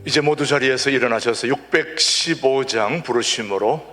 이제 모두 자리에서 일어나셔서 615장 부르심으로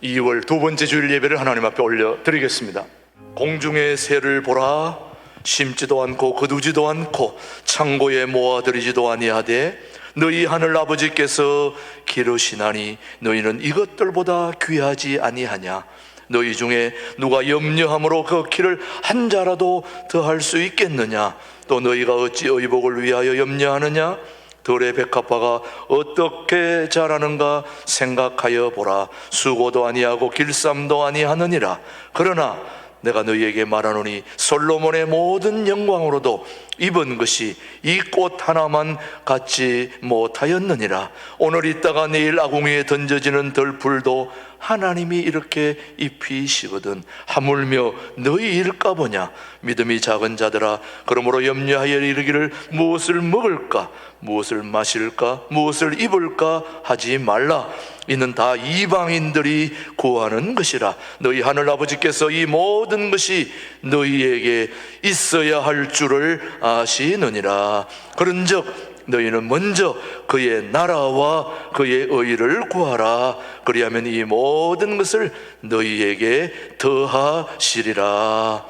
2월 두 번째 주일 예배를 하나님 앞에 올려드리겠습니다. 공중의 새를 보라, 심지도 않고 거두지도 않고 창고에 모아들이지도 아니하되 너희 하늘 아버지께서 기르시나니 너희는 이것들보다 귀하지 아니하냐. 너희 중에 누가 염려함으로 그 키를 한 자라도 더할 수 있겠느냐. 또 너희가 어찌 의복을 위하여 염려하느냐. 들의 백합화가 어떻게 자라는가 생각하여 보라. 수고도 아니하고 길쌈도 아니하느니라. 그러나 내가 너희에게 말하노니 솔로몬의 모든 영광으로도 입은 것이 이 꽃 하나만 갖지 못하였느니라. 오늘 있다가 내일 아궁이에 던져지는 들풀도 하나님이 이렇게 입히시거든 하물며 너희일까 보냐. 믿음이 작은 자들아, 그러므로 염려하여 이르기를 무엇을 먹을까, 무엇을 마실까, 무엇을 입을까 하지 말라. 이는 다 이방인들이 구하는 것이라. 너희 하늘 아버지께서 이 모든 것이 너희에게 있어야 할 줄을 아시느니라. 그런즉 너희는 먼저 그의 나라와 그의 의를 구하라. 그리하면 이 모든 것을 너희에게 더하시리라.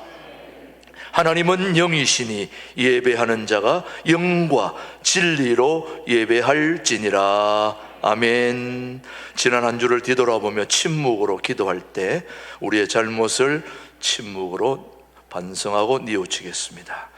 하나님은 영이시니 예배하는 자가 영과 진리로 예배할지니라. 아멘. 지난 한 주를 뒤돌아보며 침묵으로 기도할 때 우리의 잘못을 침묵으로 반성하고 뉘우치겠습니다.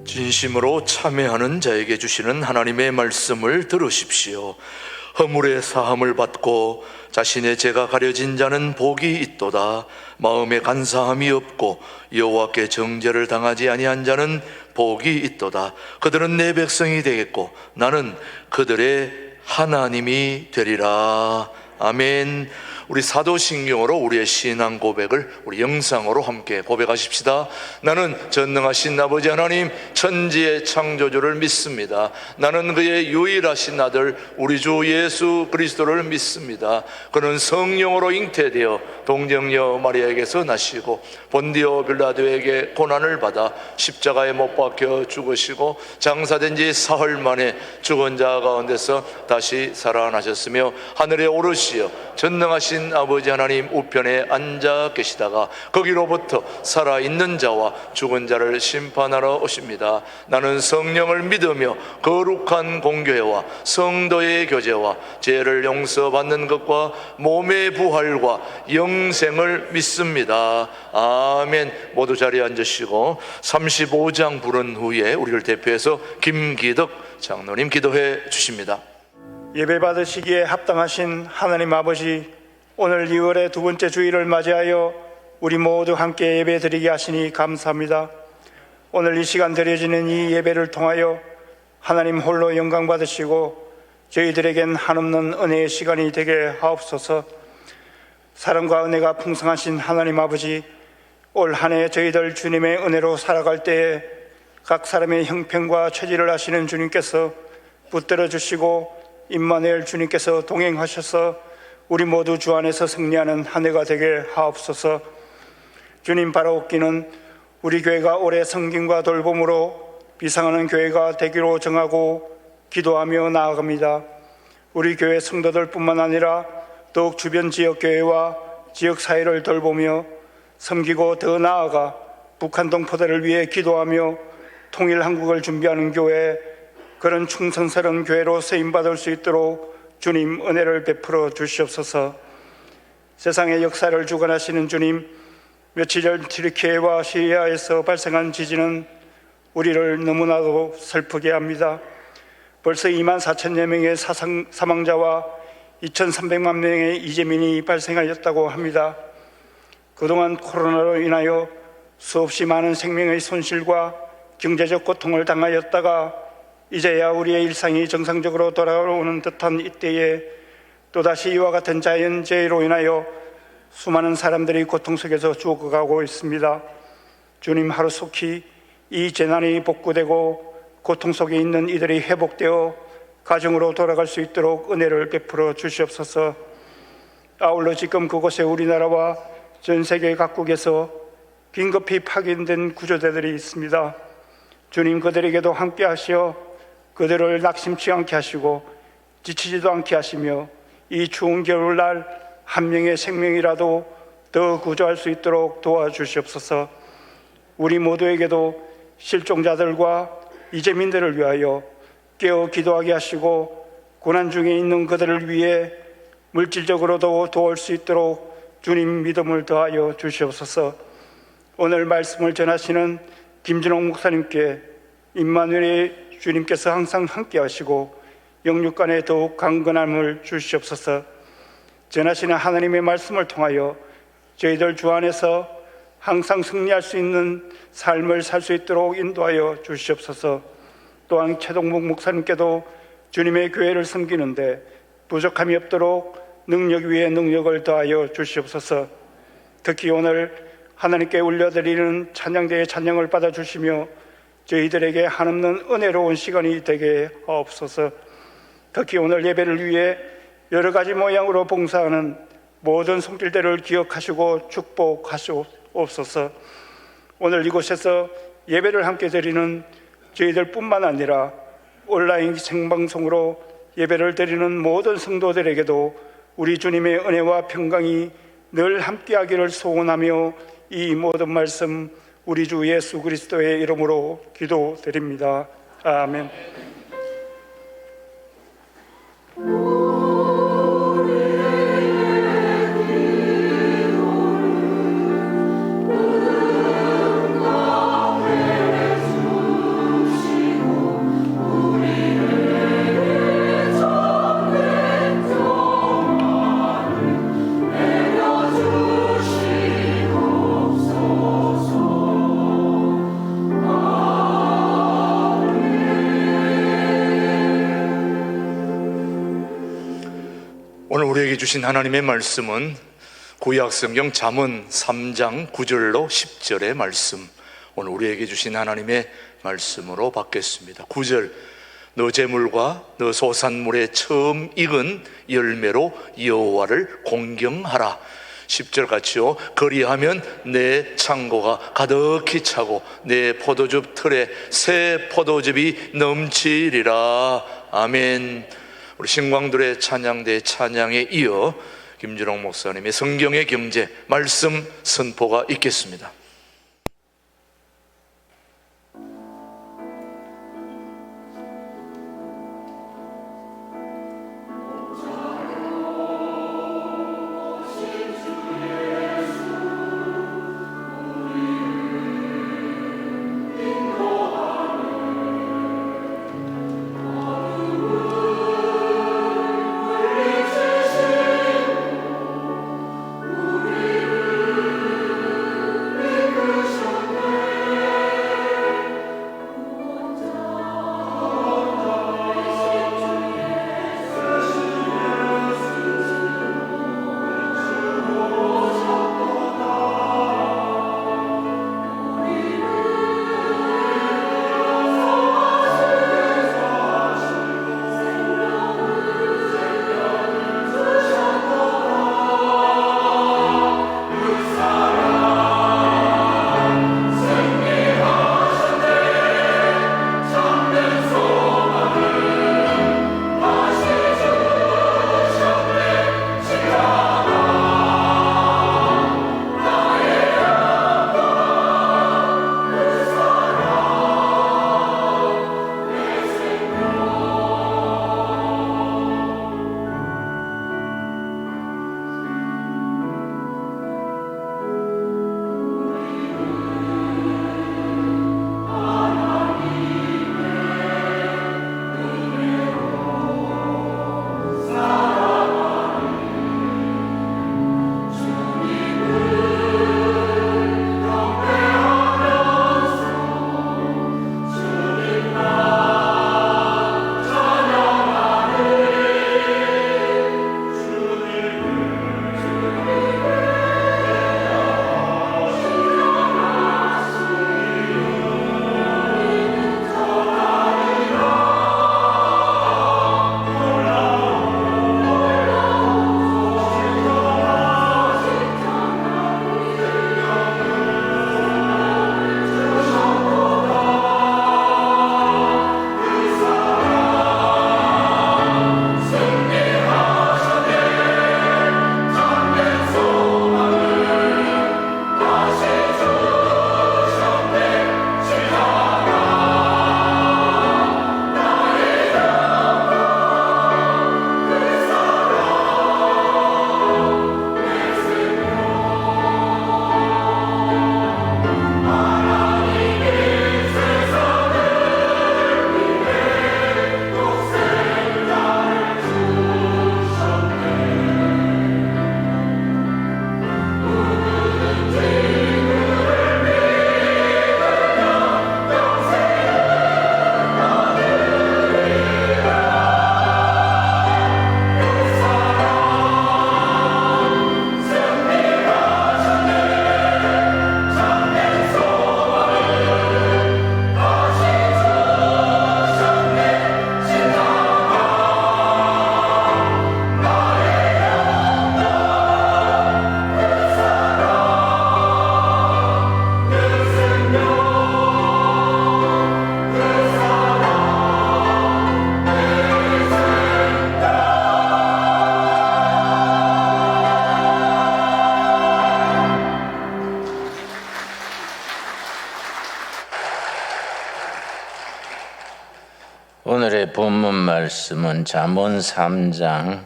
진심으로 참회하는 자에게 주시는 하나님의 말씀을 들으십시오. 허물의 사함을 받고 자신의 죄가 가려진 자는 복이 있도다. 마음에 간사함이 없고 여호와께 정죄를 당하지 아니한 자는 복이 있도다. 그들은 내 백성이 되겠고 나는 그들의 하나님이 되리라. 아멘. 우리 사도신경으로 우리의 신앙 고백을 우리 영상으로 함께 고백하십시다. 나는 전능하신 아버지 하나님 천지의 창조주를 믿습니다. 나는 그의 유일하신 아들 우리 주 예수 그리스도를 믿습니다. 그는 성령으로 잉태되어 동정녀 마리아에게서 나시고 본디오 빌라도에게 고난을 받아 십자가에 못 박혀 죽으시고 장사된 지 사흘 만에 죽은 자 가운데서 다시 살아나셨으며 하늘에 오르시어 전능하신 아버지 하나님 우편에 앉아 계시다가 거기로부터 살아있는 자와 죽은 자를 심판하러 오십니다. 나는 성령을 믿으며 거룩한 공교회와 성도의 교제와 죄를 용서받는 것과 몸의 부활과 영생을 믿습니다. 아멘. 모두 자리에 앉으시고 35장 부른 후에 우리를 대표해서 김기덕 장로님 기도해 주십니다. 예배 받으시기에 합당하신 하나님 아버지, 오늘 2월의 두 번째 주일을 맞이하여 우리 모두 함께 예배 드리게 하시니 감사합니다. 오늘 이 시간 드려지는 이 예배를 통하여 하나님 홀로 영광 받으시고 저희들에겐 한없는 은혜의 시간이 되게 하옵소서. 사랑과 은혜가 풍성하신 하나님 아버지, 올 한 해 저희들 주님의 은혜로 살아갈 때에 각 사람의 형편과 처지를 아시는 주님께서 붙들어 주시고 임마누엘 주님께서 동행하셔서 우리 모두 주 안에서 승리하는 한 해가 되게 하옵소서. 주님 바라옵기는 우리 교회가 올해 성김과 돌봄으로 비상하는 교회가 되기로 정하고 기도하며 나아갑니다. 우리 교회 성도들 뿐만 아니라 더욱 주변 지역교회와 지역사회를 돌보며 섬기고 더 나아가 북한 동포들을 위해 기도하며 통일 한국을 준비하는 교회, 그런 충성스러운 교회로 쓰임받을 수 있도록 주님 은혜를 베풀어 주시옵소서. 세상의 역사를 주관하시는 주님, 며칠 전 튀르키예와 시리아에서 발생한 지진은 우리를 너무나도 슬프게 합니다. 벌써 2만 4천여 명의 사망자와 2,300만 명의 이재민이 발생하였다고 합니다. 그동안 코로나로 인하여 수없이 많은 생명의 손실과 경제적 고통을 당하였다가 이제야 우리의 일상이 정상적으로 돌아오는 듯한 이때에 또다시 이와 같은 자연재해로 인하여 수많은 사람들이 고통 속에서 죽어가고 있습니다. 주님, 하루속히 이 재난이 복구되고 고통 속에 있는 이들이 회복되어 가정으로 돌아갈 수 있도록 은혜를 베풀어 주시옵소서. 아울러 지금 그곳에 우리나라와 전 세계 각국에서 긴급히 파견된 구조대들이 있습니다. 주님, 그들에게도 함께 하시어 그들을 낙심치 않게 하시고 지치지도 않게 하시며 이 추운 겨울날 한 명의 생명이라도 더 구조할 수 있도록 도와주시옵소서. 우리 모두에게도 실종자들과 이재민들을 위하여 깨어 기도하게 하시고 고난 중에 있는 그들을 위해 물질적으로도 도울 수 있도록 주님 믿음을 더하여 주시옵소서. 오늘 말씀을 전하시는 김준홍 목사님께 임마누엘의 주님께서 항상 함께 하시고 영육간에 더욱 강건함을 주시옵소서. 전하시는 하나님의 말씀을 통하여 저희들 주 안에서 항상 승리할 수 있는 삶을 살 수 있도록 인도하여 주시옵소서. 또한 최동목 목사님께도 주님의 교회를 섬기는데 부족함이 없도록 능력 위에 능력을 더하여 주시옵소서. 특히 오늘 하나님께 올려드리는 찬양대의 찬양을 받아주시며 저희들에게 한없는 은혜로운 시간이 되게 하옵소서. 특히 오늘 예배를 위해 여러 가지 모양으로 봉사하는 모든 손길들을 기억하시고 축복하시옵소서. 오늘 이곳에서 예배를 함께 드리는 저희들 뿐만 아니라 온라인 생방송으로 예배를 드리는 모든 성도들에게도 우리 주님의 은혜와 평강이 늘 함께하기를 소원하며 이 모든 말씀 우리 주 예수 그리스도의 이름으로 기도드립니다. 아멘. 오늘 우리에게 주신 하나님의 말씀은 구약성경 잠언 3장 9절로 10절의 말씀, 오늘 우리에게 주신 하나님의 말씀으로 받겠습니다. 9절, 너 재물과 너 소산물에 처음 익은 열매로 여호와를 공경하라. 10절 같이요. 그리하면 내 창고가 가득히 차고 내 포도즙 틀에 새 포도즙이 넘치리라. 아멘. 우리 신광들의 찬양대 찬양에 이어 김준홍 목사님의 성경의 경제 말씀 선포가 있겠습니다. 말씀은 잠언 3장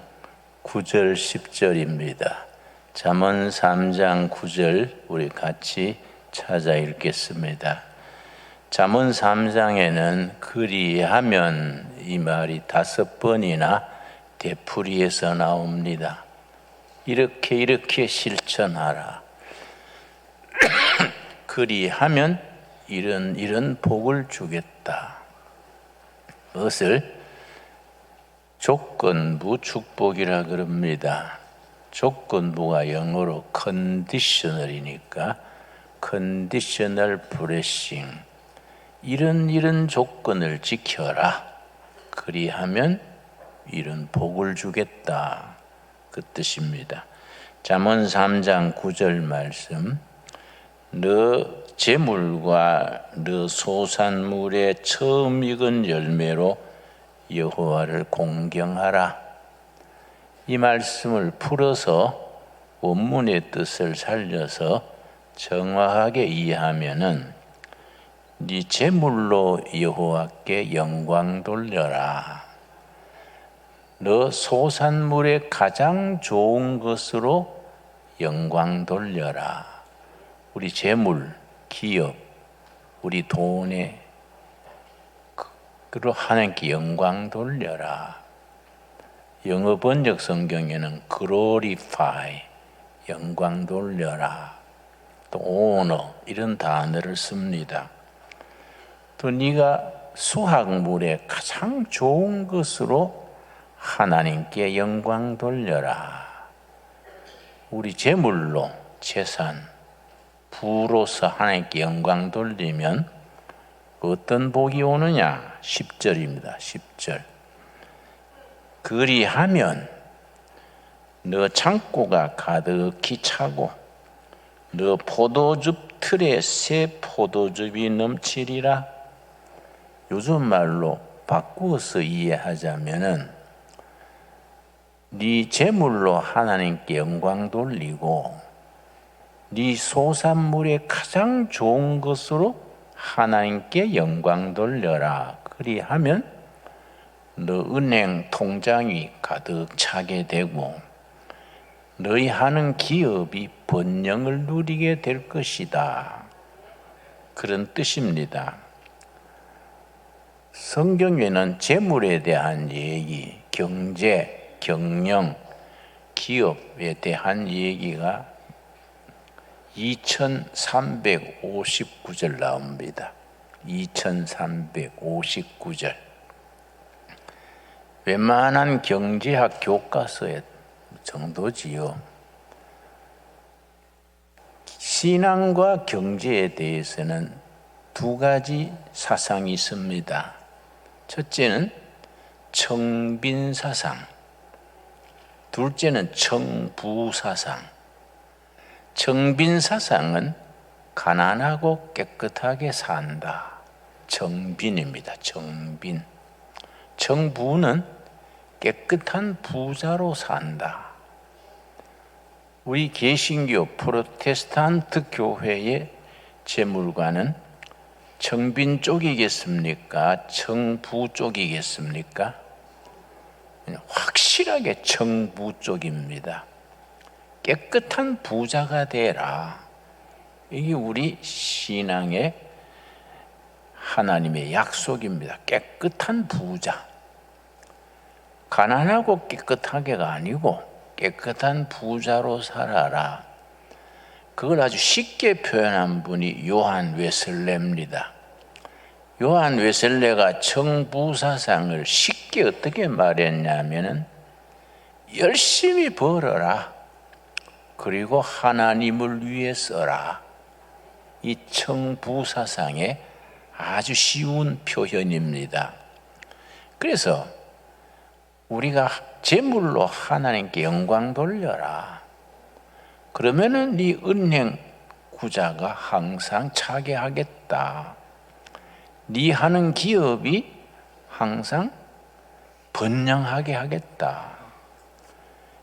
9절 10절입니다. 잠언 3장 9절 우리 같이 찾아 읽겠습니다. 잠언 3장에는 그리하면 이 말이 5번이나 되풀이해서 나옵니다. 이렇게 실천하라. 그리하면 이런 복을 주겠다. 그것을 조건부 축복이라 그럽니다. 조건부가 영어로 컨디셔널이니까 컨디셔널 블레싱. 이런 조건을 지켜라. 그리하면 이런 복을 주겠다. 그 뜻입니다. 잠언 3장 9절 말씀. 너 재물과 너 소산물의 처음 익은 열매로 여호와를 공경하라. 이 말씀을 풀어서 원문의 뜻을 살려서 정확하게 이해하면은 네 재물로 여호와께 영광 돌려라. 너 소산물의 가장 좋은 것으로 영광 돌려라. 우리 재물, 기업, 우리 돈에 그로 하나님께 영광 돌려라. 영어 번역 성경에는 glorify, 영광 돌려라. 또 honor 이런 단어를 씁니다. 또 네가 수확물의 가장 좋은 것으로 하나님께 영광 돌려라. 우리 재물로 재산, 부로서 하나님께 영광 돌리면 어떤 복이 오느냐? 10절입니다. 10절. 그리하면 너 창고가 가득히 차고 너 포도즙 틀에 새 포도즙이 넘치리라. 요즘 말로 바꾸어서 이해하자면은 네 재물로 하나님께 영광 돌리고 네 소산물의 가장 좋은 것으로 하나님께 영광 돌려라. 그리하면 너 은행 통장이 가득 차게 되고 너희 하는 기업이 번영을 누리게 될 것이다. 그런 뜻입니다. 성경에는 재물에 대한 얘기, 경제, 경영, 기업에 대한 얘기가 2359절 나옵니다. 2359절. 웬만한 경제학 교과서의 정도지요. 신앙과 경제에 대해서는 두 가지 사상이 있습니다. 첫째는 청빈사상, 둘째는 청부사상. 청빈사상은 가난하고 깨끗하게 산다. 청빈입니다. 청빈. 청부는 깨끗한 부자로 산다. 우리 개신교 프로테스탄트 교회의 재물관은 청빈 쪽이겠습니까? 청부 쪽이겠습니까? 확실하게 청부 쪽입니다. 깨끗한 부자가 되라. 이게 우리 신앙의 하나님의 약속입니다. 깨끗한 부자. 가난하고 깨끗하게가 아니고 깨끗한 부자로 살아라. 그걸 아주 쉽게 표현한 분이 요한 웨슬레입니다. 요한 웨슬레가 청부사상을 쉽게 어떻게 말했냐면은 열심히 벌어라. 그리고 하나님을 위해 써라. 이 청부사상의 아주 쉬운 표현입니다. 그래서 우리가 재물로 하나님께 영광 돌려라. 그러면은 네 은행 구자가 항상 차게 하겠다. 네 하는 기업이 항상 번영하게 하겠다.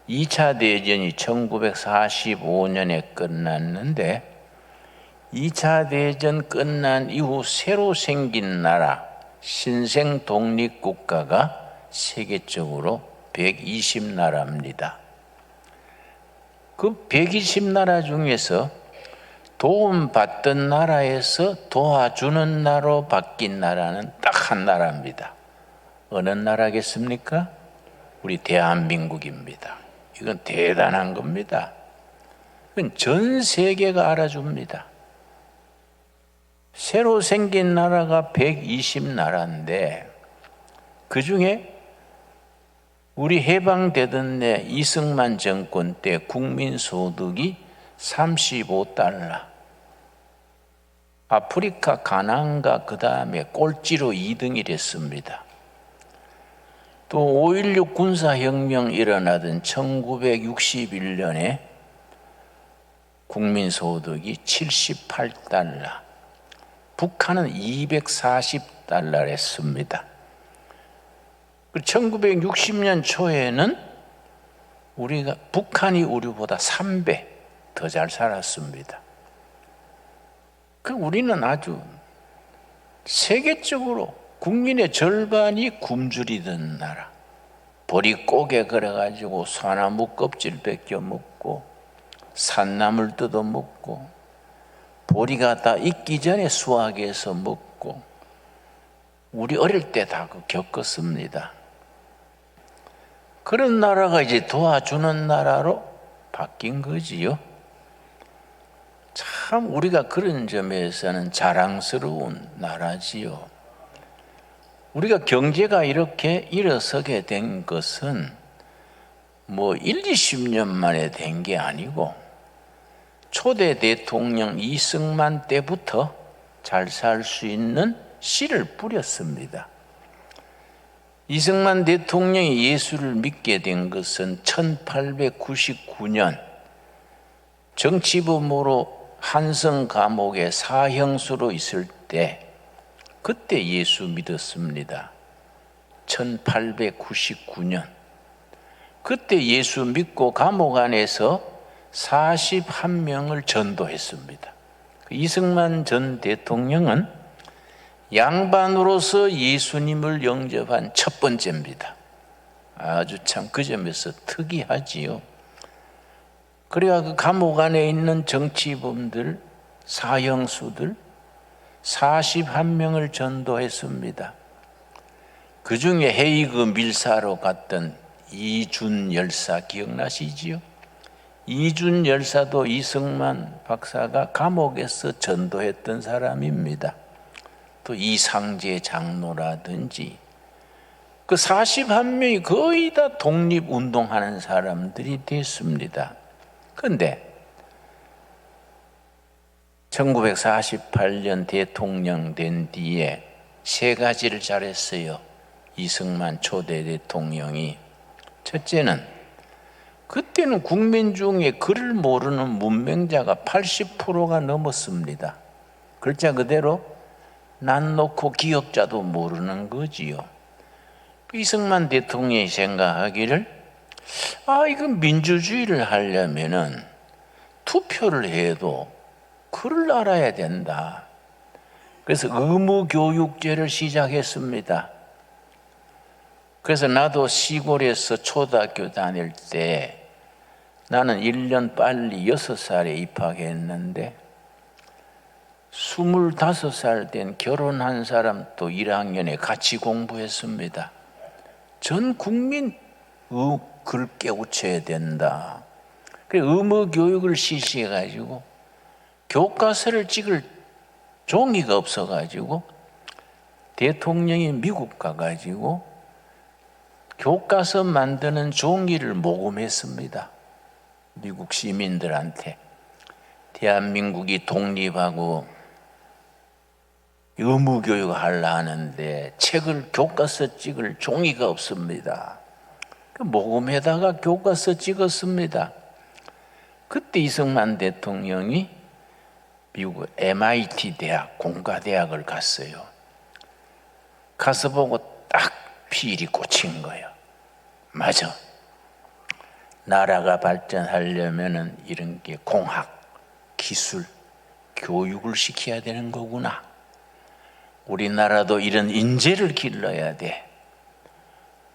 2차 대전이 1945년에 끝났는데 2차 대전 끝난 이후 새로 생긴 나라 신생 독립국가가 세계적으로 120나라입니다. 그 120나라 중에서 도움받던 나라에서 도와주는 나라로 바뀐 나라는 딱 한 나라입니다. 어느 나라겠습니까? 우리 대한민국입니다. 이건 대단한 겁니다. 이건 전 세계가 알아줍니다. 새로 생긴 나라가 120나라인데 그 중에 우리 해방되던 내 이승만 정권 때 국민소득이 35달러, 아프리카 가나안과 그 다음에 꼴찌로 2등이 됐습니다. 또 5.16 군사혁명 일어나던 1961년에 국민소득이 78달러, 북한은 240달러였습니다. 1960년 초에는 북한이 우리보다 3배 더 잘 살았습니다. 우리는 아주 세계적으로 국민의 절반이 굶주리던 나라, 보릿고개 걸어가지고 소나무 껍질 벗겨 먹고 산나물 뜯어 먹고 보리가 다 익기 전에 수확해서 먹고 우리 어릴 때 다 겪었습니다. 그런 나라가 이제 도와주는 나라로 바뀐 거지요. 참 우리가 그런 점에서는 자랑스러운 나라지요. 우리가 경제가 이렇게 일어서게 된 것은 1, 20년 만에 된 게 아니고 초대 대통령 이승만 때부터 잘 살 수 있는 씨를 뿌렸습니다. 이승만 대통령이 예수를 믿게 된 것은 1899년 정치범으로 한성 감옥에 사형수로 있을 때 그때 예수 믿었습니다. 1899년 그때 예수 믿고 감옥 안에서 41명을 전도했습니다. 이승만 전 대통령은 양반으로서 예수님을 영접한 첫 번째입니다. 아주 참 그 점에서 특이하지요. 그래야 그 감옥 안에 있는 정치범들, 사형수들 41명을 전도했습니다. 그 중에 헤이그 밀사로 갔던 이준 열사 기억나시지요? 이준 열사도 이승만 박사가 감옥에서 전도했던 사람입니다. 또 이상재 장로라든지 그 41명이 거의 다 독립운동하는 사람들이 됐습니다. 그런데 1948년 대통령 된 뒤에 세 가지를 잘했어요. 이승만 초대 대통령이. 첫째는 그때는 국민 중에 글을 모르는 문맹자가 80%가 넘었습니다. 글자 그대로 난 놓고 기억자도 모르는 거지요. 이승만 대통령이 생각하기를 이건 민주주의를 하려면은 투표를 해도 글을 알아야 된다. 그래서 의무교육제를 시작했습니다. 그래서 나도 시골에서 초등학교 다닐 때 나는 1년 빨리 6살에 입학했는데 25살 된 결혼한 사람도 1학년에 같이 공부했습니다. 전 국민 글 깨우쳐야 된다. 그래 의무교육을 실시해가지고 교과서를 찍을 종이가 없어가지고 대통령이 미국 가가지고 교과서 만드는 종이를 모금했습니다. 미국 시민들한테. 대한민국이 독립하고 의무교육을 하려 하는데 책을 교과서 찍을 종이가 없습니다. 모금에다가 교과서 찍었습니다. 그때 이승만 대통령이 미국 MIT 대학, 공과대학을 갔어요. 가서 보고 딱 필이 꽂힌 거예요. 맞아. 나라가 발전하려면 이런 게 공학, 기술, 교육을 시켜야 되는 거구나. 우리나라도 이런 인재를 길러야 돼.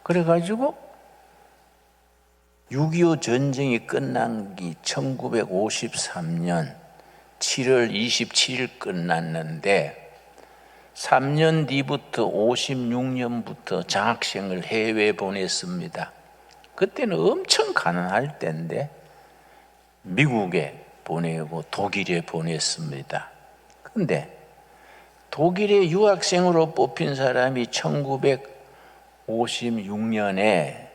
그래가지고 6.25 전쟁이 끝난 게 1953년 7월 27일 끝났는데 3년 뒤부터 56년부터 장학생을 해외에 보냈습니다. 그때는 엄청 가난할 때인데 미국에 보내고 독일에 보냈습니다. 그런데 독일에 유학생으로 뽑힌 사람이 1956년에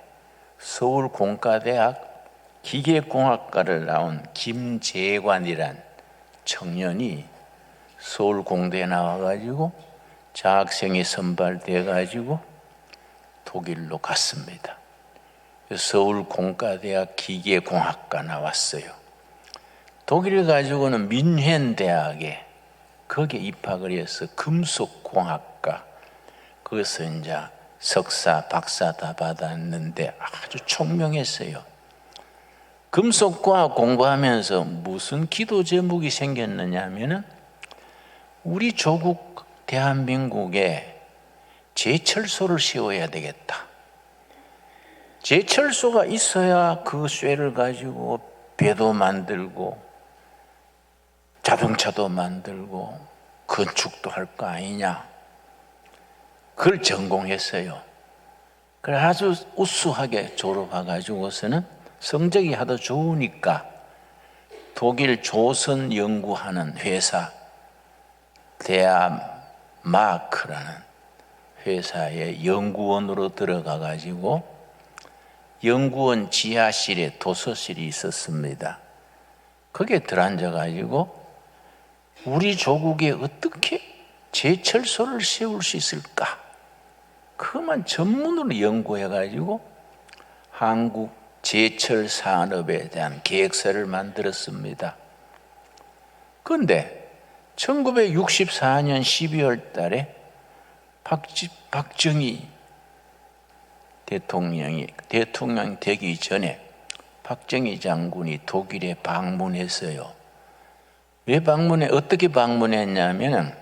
서울공과대학 기계공학과를 나온 김재관이란 청년이 서울공대에 나와가지고 장학생이 선발돼가지고 독일로 갔습니다. 서울공과대학 기계공학과 나왔어요. 독일 가지고는 뮌헨대학에 거기에 입학을 해서 금속공학과 거기서 이제 석사, 박사 다 받았는데 아주 총명했어요. 금속과학 공부하면서 무슨 기도 제목이 생겼느냐 하면은 우리 조국 대한민국에 제철소를 세워야 되겠다. 제철소가 있어야 그 쇠를 가지고 배도 만들고 자동차도 만들고 건축도 할 거 아니냐. 그걸 전공했어요. 그래 아주 우수하게 졸업해가지고서는 성적이 하도 좋으니까 독일 조선 연구하는 회사 데아마크라는 회사에 연구원으로 들어가가지고 연구원 지하실에 도서실이 있었습니다. 거기에 들어앉아가지고 우리 조국에 어떻게 제철소를 세울 수 있을까? 그것만 전문으로 연구해가지고 한국 제철 산업에 대한 계획서를 만들었습니다. 그런데 1964년 12월 달에 박정희 대통령 되기 전에 박정희 장군이 독일에 방문했어요. 왜 어떻게 방문했냐면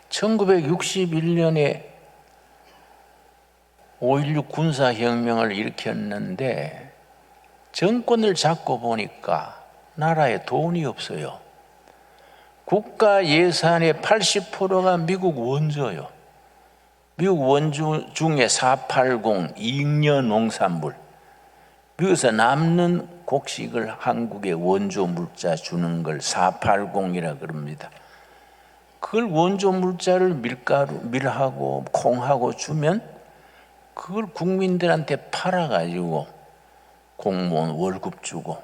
1961년에 5.16 군사혁명을 일으켰는데 정권을 잡고 보니까 나라에 돈이 없어요. 국가 예산의 80%가 미국 원조요. 미국 원조 중에 480 이익녀 농산물, 미국에서 남는 곡식을 한국에 원조 물자 주는 걸 480이라 그럽니다. 그걸 원조 물자를 밀하고 콩하고 주면 그걸 국민들한테 팔아가지고 공무원 월급 주고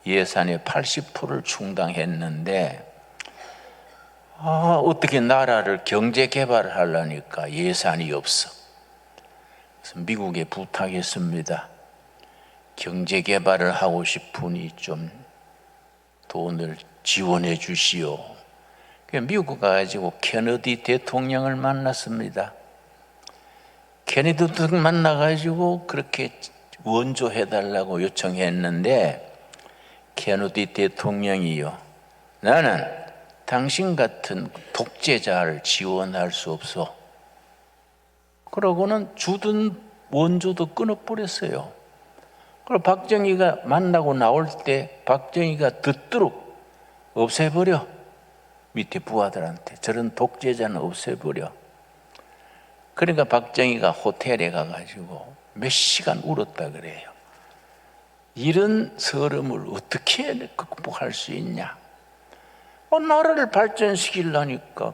예산의 80%를 충당했는데 어떻게 나라를 경제 개발을 하려니까 예산이 없어. 그래서 미국에 부탁했습니다. 경제 개발을 하고 싶으니 좀 돈을 지원해 주시오. 미국 가가지고 케너디 대통령을 만났습니다. 케너디 대통령 만나가지고 그렇게 원조해달라고 요청했는데 케너디 대통령이요, 나는 당신 같은 독재자를 지원할 수 없어. 그러고는 주둔 원조도 끊어버렸어요. 그리고 박정희가 만나고 나올 때 박정희가 듣도록 없애버려. 밑에 부하들한테 저런 독재자는 없애버려. 그러니까 박정희가 호텔에 가가지고 몇 시간 울었다 그래요. 이런 서름을 어떻게 극복할 수 있냐. 나라를 발전시키려니까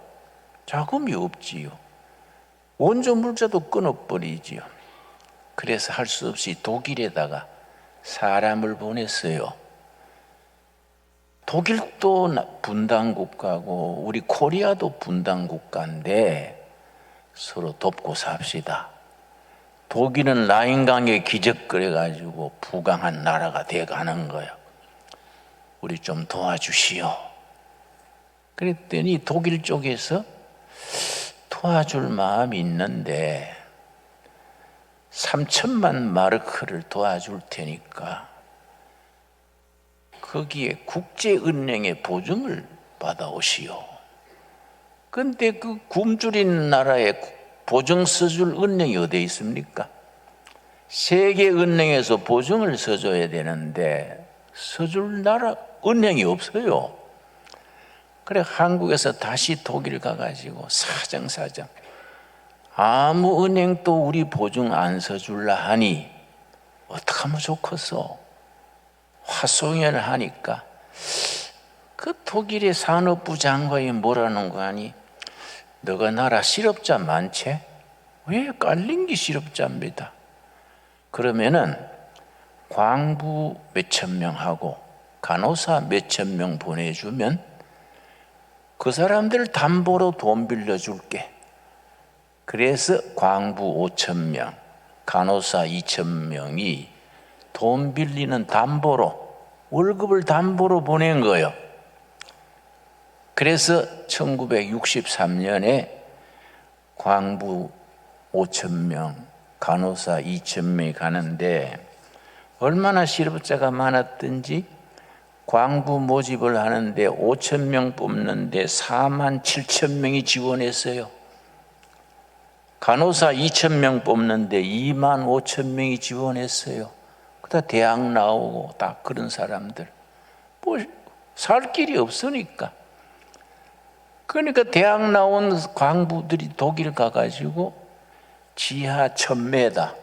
자금이 없지요. 원조 물자도 끊어버리지요. 그래서 할 수 없이 독일에다가 사람을 보냈어요. 독일도 분단국가고 우리 코리아도 분단국가인데 서로 돕고 삽시다. 독일은 라인강에 기적거려가지고 부강한 나라가 돼가는 거예요. 우리 좀 도와주시오. 그랬더니 독일 쪽에서 도와줄 마음이 있는데 3천만 마르크를 도와줄 테니까 거기에 국제은행의 보증을 받아오시오. 근데 그 굶주린 나라에 보증 써줄 은행이 어디에 있습니까? 세계은행에서 보증을 서줘야 되는데 서줄 나라 은행이 없어요. 그래 한국에서 다시 독일 가가지고 사정 아무 은행도 우리 보증 안 서줄라 하니 어떡하면 좋겠어. 화송연을 하니까 그 독일의 산업부 장관이 뭐라는 거 아니? 너가 나라 실업자 많지? 왜 깔린 게 실업자입니다. 그러면은 광부 몇천 명하고 간호사 몇천 명 보내주면 그 사람들 담보로 돈 빌려줄게. 그래서 광부 5천 명, 간호사 2천 명이 돈 빌리는 담보로 월급을 담보로 보낸 거예요. 그래서 1963년에 광부 5천 명, 간호사 2천 명이 가는데 얼마나 실업자가 많았든지 광부 모집을 하는데 5천 명 뽑는데 4만 7천 명이 지원했어요. 간호사 2천 명 뽑는데 2만 5천 명이 지원했어요. 그다 대학 나오고 딱 그런 사람들 뭐 살 길이 없으니까. 그러니까 대학 나온 광부들이 독일 가가지고 지하 1000m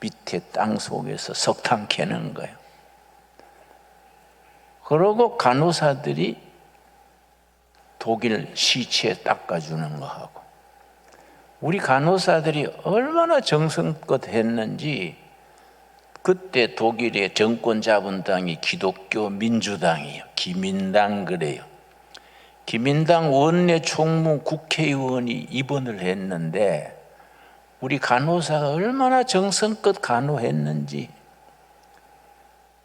밑에 땅 속에서 석탄 캐는 거예요. 그러고 간호사들이 독일 시체 닦아주는 거 하고, 우리 간호사들이 얼마나 정성껏 했는지. 그때 독일의 정권 잡은 당이 기독교 민주당이에요. 기민당 그래요. 기민당 원내 총무 국회의원이 입원을 했는데 우리 간호사가 얼마나 정성껏 간호했는지.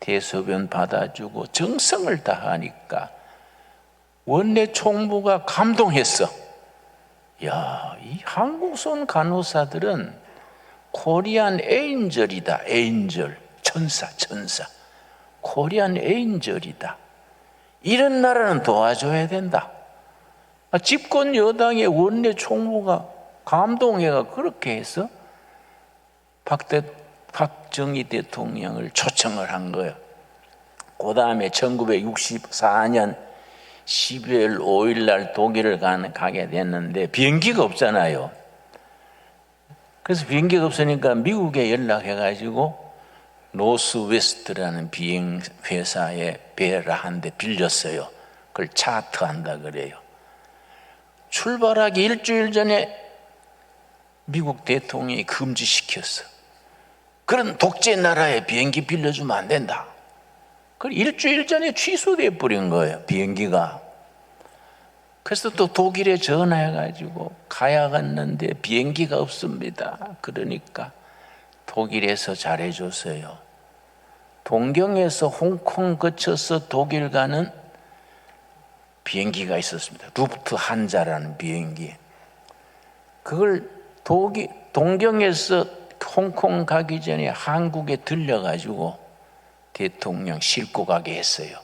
대소변 받아주고 정성을 다하니까 원내 총무가 감동했어. 야, 이 한국선 간호사들은 코리안 에인절이다. 에인절, 천사. 코리안 에인절이다. 이런 나라는 도와줘야 된다. 집권 여당의 원내 총무가 감동해가 그렇게 해서 박정희 대통령을 초청을 한 거예요. 그 다음에 1964년 12월 5일 날 독일을 가게 됐는데 비행기가 없잖아요. 그래서 비행기가 없으니까 미국에 연락해가지고 노스웨스트라는 비행 회사에 배를 한 대 빌렸어요. 그걸 차트한다 그래요. 출발하기 일주일 전에 미국 대통령이 금지시켰어. 그런 독재 나라에 비행기 빌려주면 안 된다. 그 일주일 전에 취소돼 버린 거예요, 비행기가. 그래서 또 독일에 전화해가지고 가야겠는데 비행기가 없습니다. 그러니까 독일에서 잘해줬어요. 동경에서 홍콩 거쳐서 독일 가는 비행기가 있었습니다. 루프트한자라는 비행기. 그걸 동경에서 홍콩 가기 전에 한국에 들려가지고 대통령 싣고 가게 했어요.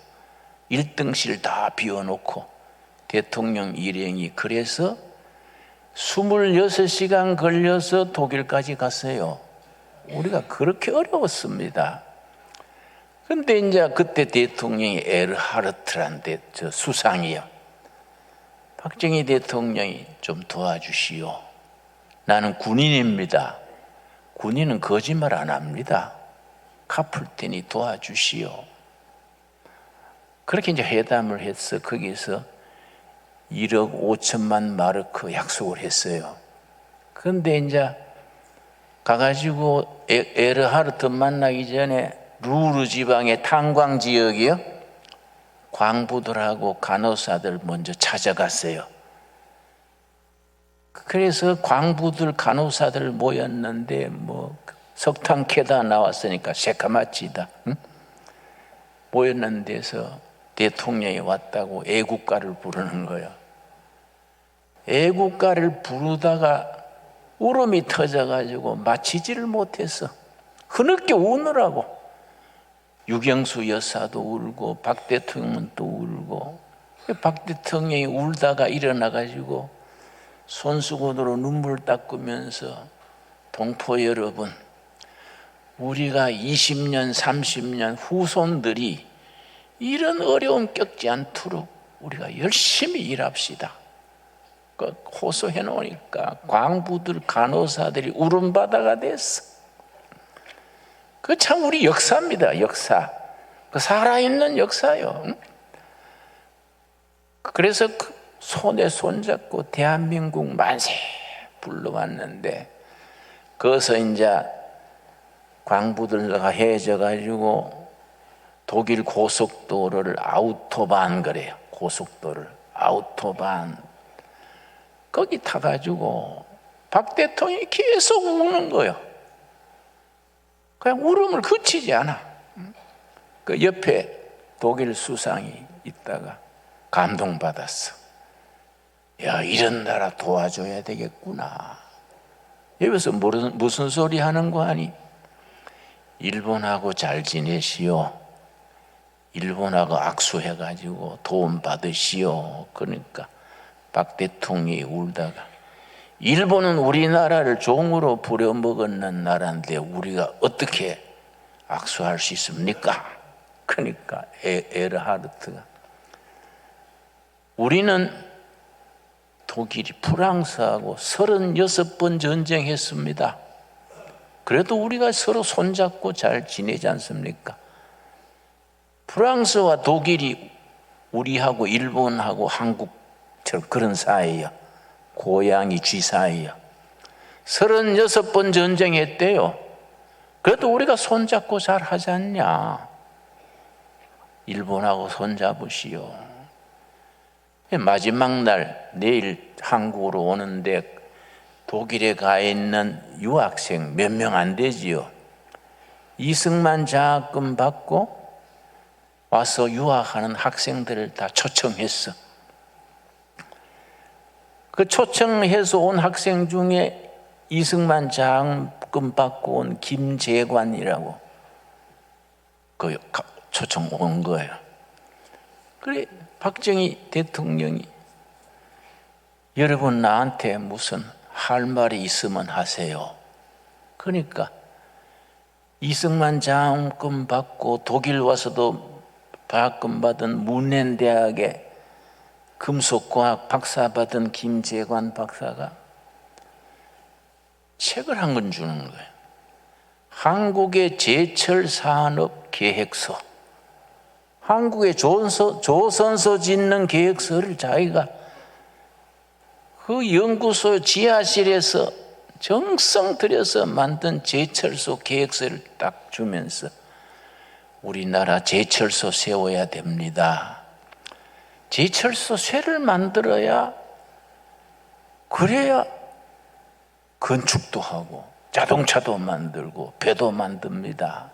1등실 다 비워놓고 대통령 일행이. 그래서 26시간 걸려서 독일까지 갔어요. 우리가 그렇게 어려웠습니다. 근데 이제 그때 대통령이 에르하르트란 저 수상이요. 박정희 대통령이 좀 도와주시오. 나는 군인입니다. 군인은 거짓말 안 합니다. 갚을 테니 도와주시오. 그렇게 이제 회담을 해서 거기서 1억 5천만 마르크 약속을 했어요. 그런데 이제 가가지고 에르하르트 만나기 전에 루르 지방의 탄광 지역이요, 광부들하고 간호사들 먼저 찾아갔어요. 그래서 광부들 간호사들 모였는데 뭐 석탄 캐다 나왔으니까 새까맣지다. 응? 모였는 데서 대통령이 왔다고 애국가를 부르는 거예요. 애국가를 부르다가 울음이 터져가지고 마치지를 못했어. 흐느껴 우느라고. 유경수 여사도 울고 박 대통령도 울고. 박 대통령이 울다가 일어나가지고 손수건으로 눈물 닦으면서 동포 여러분, 우리가 20년, 30년 후손들이 이런 어려움 겪지 않도록 우리가 열심히 일합시다. 그 호소해 놓으니까 광부들, 간호사들이 울음바다가 됐어. 그 참 우리 역사입니다, 역사. 그 살아있는 역사요. 응? 그래서 그 손에 손잡고 대한민국 만세 불러왔는데, 거기서 이제 광부들과 헤어져가지고 독일 고속도로를 아우토반 그래요. 고속도로를 아우토반 거기 타가지고 박 대통령이 계속 우는 거예요. 그냥 울음을 그치지 않아. 그 옆에 독일 수상이 있다가 감동받았어. 야, 이런 나라 도와줘야 되겠구나. 여기서 무슨 소리 하는 거 아니? 일본하고 잘 지내시오. 일본하고 악수해가지고 도움 받으시오. 그러니까 박 대통령이 울다가, 일본은 우리나라를 종으로 부려먹었는 나라인데 우리가 어떻게 악수할 수 있습니까? 그러니까 에르하르트가, 우리는 독일이 프랑스하고 36번 전쟁했습니다. 그래도 우리가 서로 손잡고 잘 지내지 않습니까? 프랑스와 독일이 우리하고 일본하고 한국처럼 그런 사이야. 고양이 쥐 사이야. 36번 전쟁했대요. 그래도 우리가 손잡고 잘 하지 않냐. 일본하고 손잡으시오. 마지막 날 내일 한국으로 오는데 독일에 가 있는 유학생 몇 명 안 되지요. 이승만 장학금 받고 와서 유학하는 학생들을 다 초청했어. 그 초청해서 온 학생 중에 이승만 장학금 받고 온 김재관이라고 그 초청 온 거예요. 그래, 박정희 대통령이, 여러분 나한테 무슨 할 말이 있으면 하세요. 그러니까 이승만 장학금 받고 독일 와서도 장학금 받은 문넨 대학에 금속과학 박사 받은 김재관 박사가 책을 한 권 주는 거예요. 한국의 제철 산업 계획서, 한국의 조선소 짓는 계획서를 자기가 그 연구소 지하실에서 정성 들여서 만든 제철소 계획서를 딱 주면서, 우리나라 제철소 세워야 됩니다. 제철소 쇠를 만들어야, 그래야 건축도 하고 자동차도 만들고 배도 만듭니다.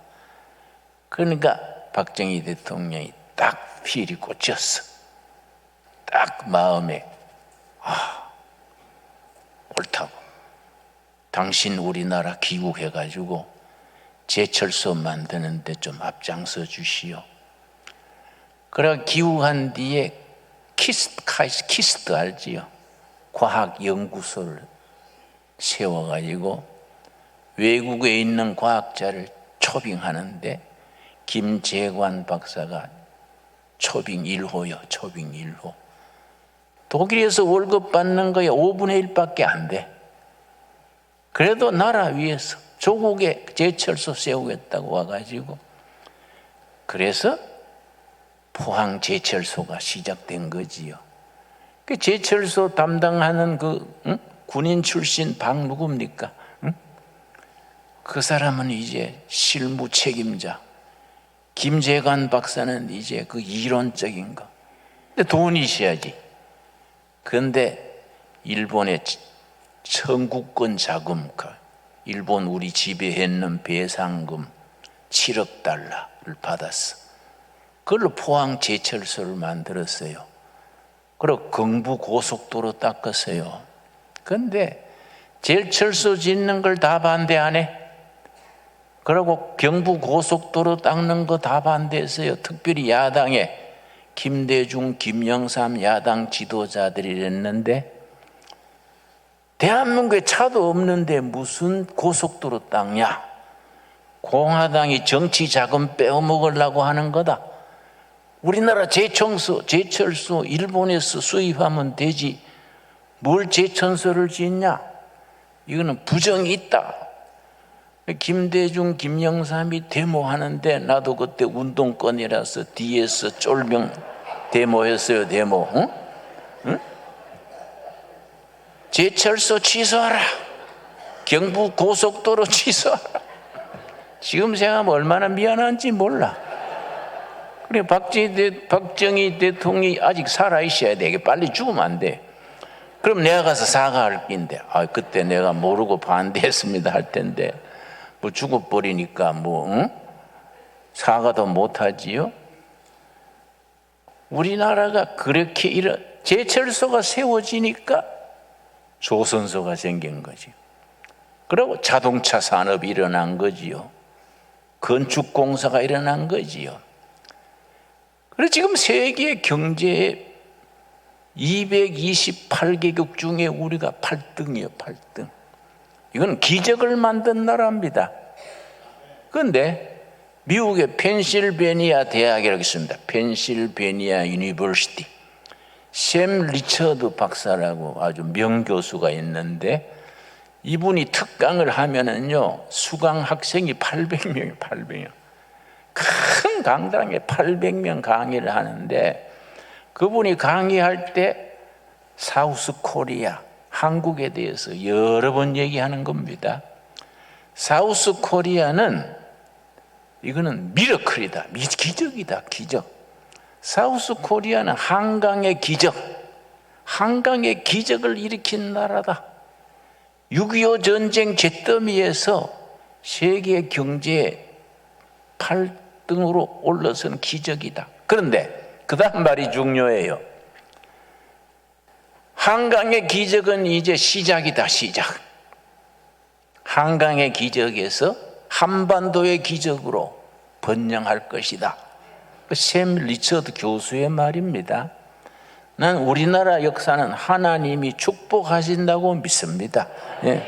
그러니까 박정희 대통령이 딱 필이 꽂혔어. 딱 마음에, 옳다고. 당신 우리나라 귀국해가지고 제철소 만드는데 좀 앞장서 주시오. 그래 귀국한 뒤에 키스트 알지요? 과학연구소를 세워가지고 외국에 있는 과학자를 초빙하는데 김재관 박사가 초빙 1호요. 초빙 1호. 독일에서 월급 받는 거에 5분의 1밖에 안 돼. 그래도 나라 위해서 조국에 제철소 세우겠다고 와가지고, 그래서 포항 제철소가 시작된 거지요. 그 제철소 담당하는 군인 출신 박 누굽니까? 그 사람은 이제 실무 책임자, 김재관 박사는 이제 그 이론적인 거. 근데 돈이 있어야지. 그런데 일본의 청구권 자금, 일본 우리 지배했는 배상금 7억 달러를 받았어. 그걸로 포항 제철소를 만들었어요. 그리고 경부 고속도로 닦았어요. 그런데 제철소 짓는 걸 다 반대하네. 그리고 경부 고속도로 닦는 거 다 반대했어요. 특별히 야당에 김대중, 김영삼 야당 지도자들이 이랬는데, 대한민국에 차도 없는데 무슨 고속도로 닦냐? 공화당이 정치 자금 빼먹으려고 하는 거다. 우리나라 제철소 일본에서 수입하면 되지 뭘 제천소를 짓냐. 이거는 부정이 있다. 김대중, 김영삼이 데모하는데 나도 그때 운동권이라서 뒤에서 쫄병 데모했어요. 데모. 응? 제철소 취소하라. 경부 고속도로 취소하라. 지금 생각하면 얼마나 미안한지 몰라. 그래, 박정희 대통령이 아직 살아있어야 돼. 빨리 죽으면 안 돼. 그럼 내가 가서 사과할 낀데, 그때 내가 모르고 반대했습니다 할 텐데, 뭐 죽어버리니까 사과도 못하지요? 우리나라가 그렇게 제철소가 세워지니까 조선소가 생긴 거지. 그리고 자동차 산업이 일어난 거지요. 건축공사가 일어난 거지요. 그래서 지금 세계 경제의 228개국 중에 우리가 8등이에요. 8등. 이건 기적을 만든 나라입니다. 그런데 미국의 펜실베니아 대학이라고 있습니다. 펜실베니아 유니버시티. 샘 리처드 박사라고 아주 명교수가 있는데 이분이 특강을 하면은요 수강 학생이 800명이에요. 800명. 큰 강당에 800명 강의를 하는데 그분이 강의할 때 사우스 코리아 한국에 대해서 여러 번 얘기하는 겁니다. 사우스 코리아는 이거는 미러클이다. 기적이다. 기적. 사우스 코리아는 한강의 기적. 한강의 기적을 일으킨 나라다. 6.25 전쟁 잿더미에서 세계 경제 8등으로 올라선 기적이다. 그런데 그 다음 말이 중요해요. 한강의 기적은 이제 시작이다. 시작. 한강의 기적에서 한반도의 기적으로 번영할 것이다. 샘 리처드 교수의 말입니다. 난 우리나라 역사는 하나님이 축복하신다고 믿습니다. 예.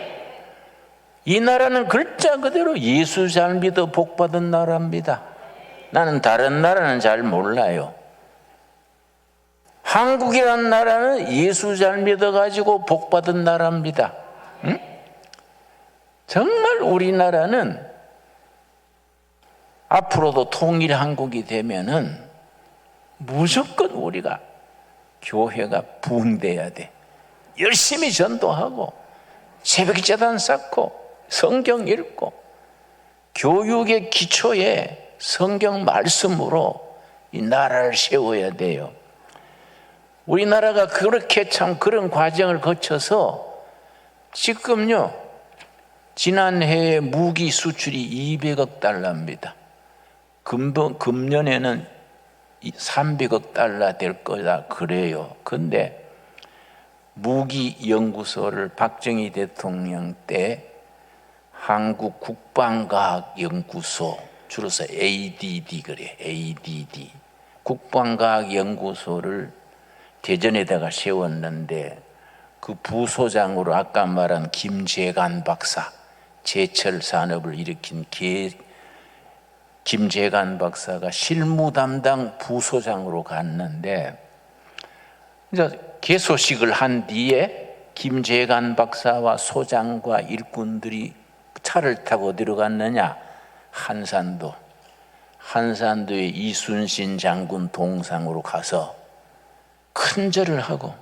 이 나라는 글자 그대로 예수 잘 믿어 복 받은 나라입니다. 나는 다른 나라는 잘 몰라요. 한국이라는 나라는 예수 잘 믿어가지고 복 받은 나라입니다. 응? 정말 우리나라는 앞으로도 통일 한국이 되면은 무조건 우리가 교회가 부흥돼야 돼. 열심히 전도하고 새벽제단 쌓고 성경 읽고 교육의 기초에 성경 말씀으로 이 나라를 세워야 돼요. 우리나라가 그렇게 참 그런 과정을 거쳐서 지금요 지난해에 무기 수출이 200억 달러입니다. 금년에는 300억 달러 될 거다 그래요. 근데 무기연구소를 박정희 대통령 때 한국 국방과학연구소 줄여서 ADD 그래. ADD 국방과학연구소를 대전에다가 세웠는데 그 부소장으로 아까 말한 김재관 박사 제철 산업을 일으킨 김재관 박사가 실무 담당 부소장으로 갔는데 이제 개소식을 한 뒤에 김재관 박사와 소장과 일꾼들이 차를 타고 어디로 갔느냐? 한산도의 이순신 장군 동상으로 가서 큰절을 하고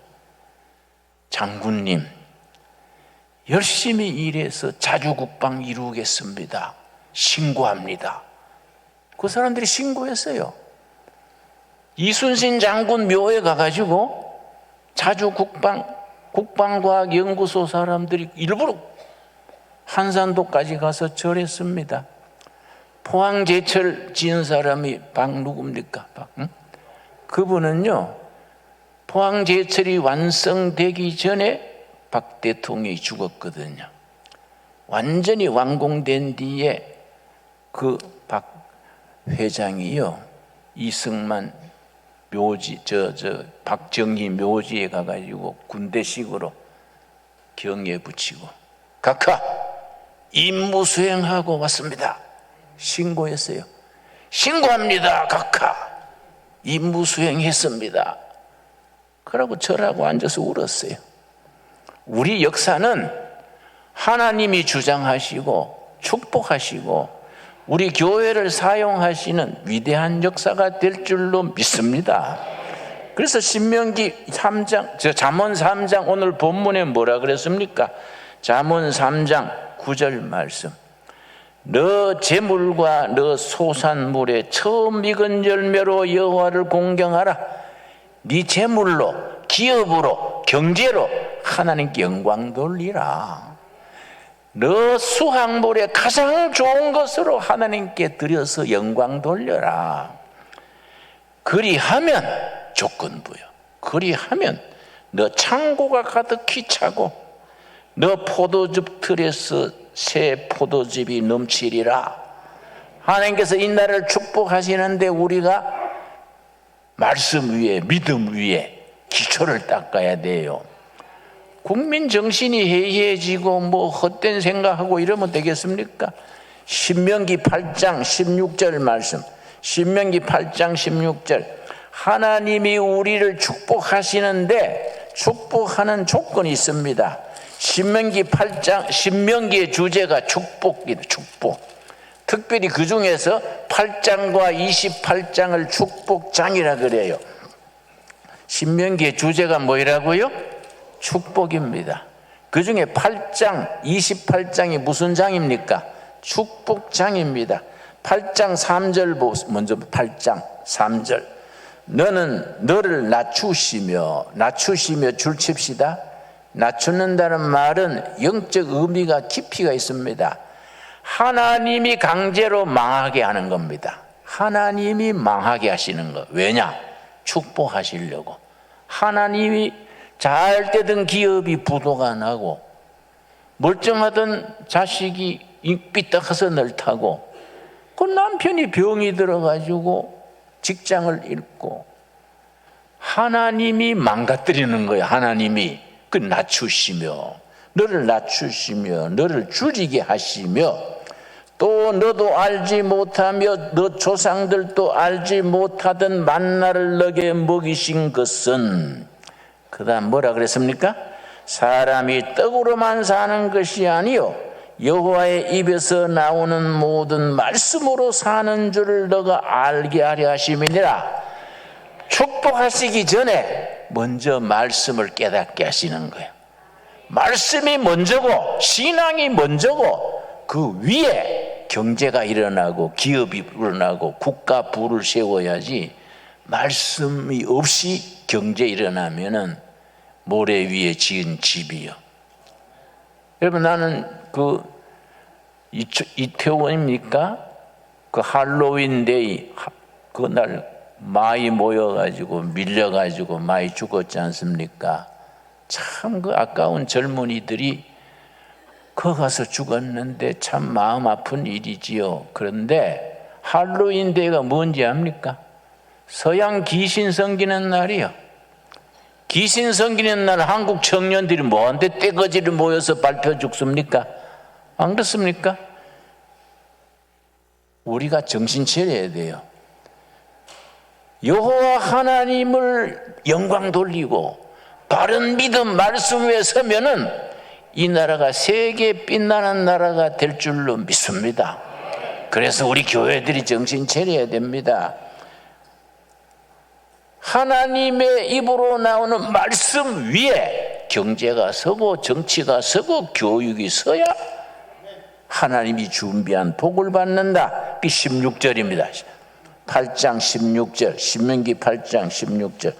장군님 열심히 일해서 자주국방 이루겠습니다. 신고합니다. 그 사람들이 신고했어요. 이순신 장군 묘에 가가지고 국방과학연구소 사람들이 일부러 한산도까지 가서 절했습니다. 포항제철 지은 사람이 누굽니까? 응? 그분은요 포항제철이 완성되기 전에 박 대통령이 죽었거든요. 완전히 완공된 뒤에 그 박 회장이요 이승만 묘지 박정희 묘지에 가가지고 군대식으로 경에 붙이고 각하 임무 수행하고 왔습니다. 신고했어요. 신고합니다. 각하 임무 수행했습니다. 그러고 절하고 앉아서 울었어요. 우리 역사는 하나님이 주장하시고 축복하시고 우리 교회를 사용하시는 위대한 역사가 될 줄로 믿습니다. 그래서 신명기 3장, 잠언 3장 오늘 본문에 뭐라 그랬습니까? 잠언 3장 9절 말씀. 너 재물과 너 소산물의 처음 익은 열매로 여호와를 공경하라. 네 재물로, 기업으로, 경제로 하나님께 영광 돌리라. 너 수확물의 가장 좋은 것으로 하나님께 드려서 영광 돌려라. 그리하면 조건부요. 그리하면 너 창고가 가득히 차고 너 포도즙 틀에서 새 포도즙이 넘치리라. 하나님께서 이 나라를 축복하시는데 우리가 말씀 위에 믿음 위에 기초를 닦아야 돼요. 국민 정신이 해이해지고 뭐 헛된 생각하고 이러면 되겠습니까? 신명기 8장 16절 말씀. 신명기 8장 16절. 하나님이 우리를 축복하시는데 축복하는 조건이 있습니다. 신명기 8장, 신명기의 주제가 축복이다. 축복. 특별히 그 중에서 8장과 28장을 축복장이라 그래요. 신명기의 주제가 뭐라고요? 축복입니다. 그 중에 8장, 28장이 무슨 장입니까? 축복장입니다. 8장 3절 먼저 8장 3절. 너는 너를 낮추시며 줄칩시다. 낮추는다는 말은 영적 의미가 깊이가 있습니다. 하나님이 강제로 망하게 하는 겁니다. 하나님이 망하게 하시는 거. 왜냐? 축복하시려고. 하나님이 잘 되던 기업이 부도가 나고 멀쩡하던 자식이 삐딱해서 널타고 그 남편이 병이 들어가지고 직장을 잃고 하나님이 망가뜨리는 거예요. 하나님이 그 낮추시며 너를 줄이게 하시며 또 너도 알지 못하며 너 조상들도 알지 못하던 만나를 너게 먹이신 것은 그 다음 뭐라 그랬습니까? 사람이 떡으로만 사는 것이 아니요 여호와의 입에서 나오는 모든 말씀으로 사는 줄을 너가 알게 하려 하심이니라. 축복하시기 전에 먼저 말씀을 깨닫게 하시는 거예요. 말씀이 먼저고 신앙이 먼저고 그 위에 경제가 일어나고 기업이 일어나고 국가 부를 세워야지 말씀이 없이 경제 일어나면은 모래 위에 지은 집이요. 여러분 나는 그 이태원입니까? 그 할로윈데이 그날 많이 모여가지고 밀려가지고 많이 죽었지 않습니까? 참 그 아까운 젊은이들이 거 가서 죽었는데 참 마음 아픈 일이지요. 그런데 할로윈데이가 뭔지 압니까? 서양 귀신 섬기는 날이요. 귀신 섬기는 날 한국 청년들이 뭐한테 떼거지를 모여서 밟혀 죽습니까? 안 그렇습니까? 우리가 정신 차려야 돼요. 여호와 하나님을 영광 돌리고 바른 믿음 말씀 위에 서면은 이 나라가 세계 빛나는 나라가 될 줄로 믿습니다. 그래서 우리 교회들이 정신 차려야 됩니다. 하나님의 입으로 나오는 말씀 위에 경제가 서고 정치가 서고 교육이 서야 하나님이 준비한 복을 받는다. 16절입니다. 8장 16절 신명기 8장 16절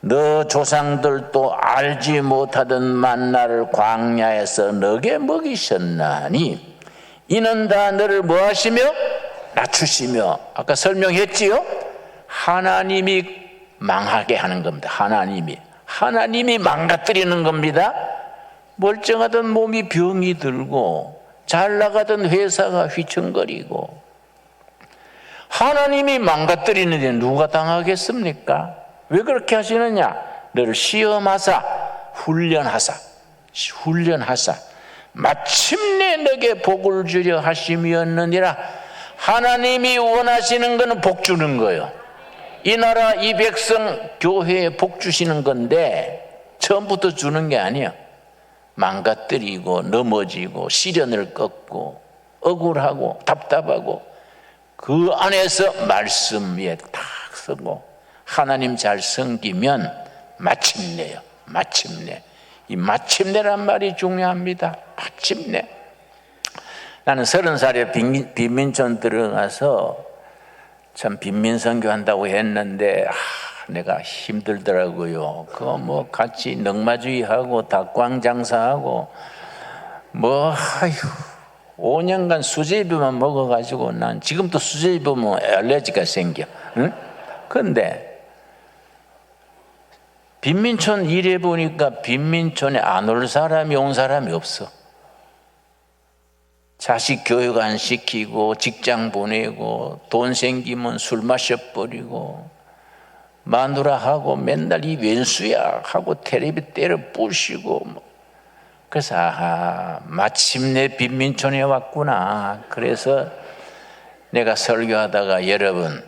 너 조상들도 알지 못하던 만나를 광야에서 너게 먹이셨나니 이는 다 너를 뭐하시며 낮추시며 아까 설명했지요. 하나님이 망하게 하는 겁니다. 하나님이 망가뜨리는 겁니다. 멀쩡하던 몸이 병이 들고 잘 나가던 회사가 휘청거리고 하나님이 망가뜨리는데 누가 당하겠습니까? 왜 그렇게 하시느냐? 너를 시험하사 훈련하사 마침내 너게 복을 주려 하심이었느니라. 하나님이 원하시는 것은 복 주는 거예요. 이 나라 이 백성 교회에 복 주시는 건데 처음부터 주는 게 아니야. 망가뜨리고 넘어지고 시련을 꺾고 억울하고 답답하고 그 안에서 말씀 위에 딱 서고 하나님 잘 섬기면 마침내요. 마침내. 이 마침내란 말이 중요합니다. 마침내. 나는 30살에 빈민촌 들어가서 참 빈민선교 한다고 했는데 내가 힘들더라고요. 그거 뭐 같이 넉마주의하고 닭광 장사하고 뭐 5년간 수제비만 먹어가지고 난 지금도 수제비 보면 알레르기가 생겨. 응? 근데 빈민촌 일해 보니까 빈민촌에 안 올 사람이 온 사람이 없어. 자식 교육 안 시키고 직장 보내고 돈 생기면 술 마셔버리고 마누라하고 맨날 이 왼수야 하고 텔레비 때려 부시고 그래서 마침내 빈민촌에 왔구나. 그래서 내가 설교하다가 여러분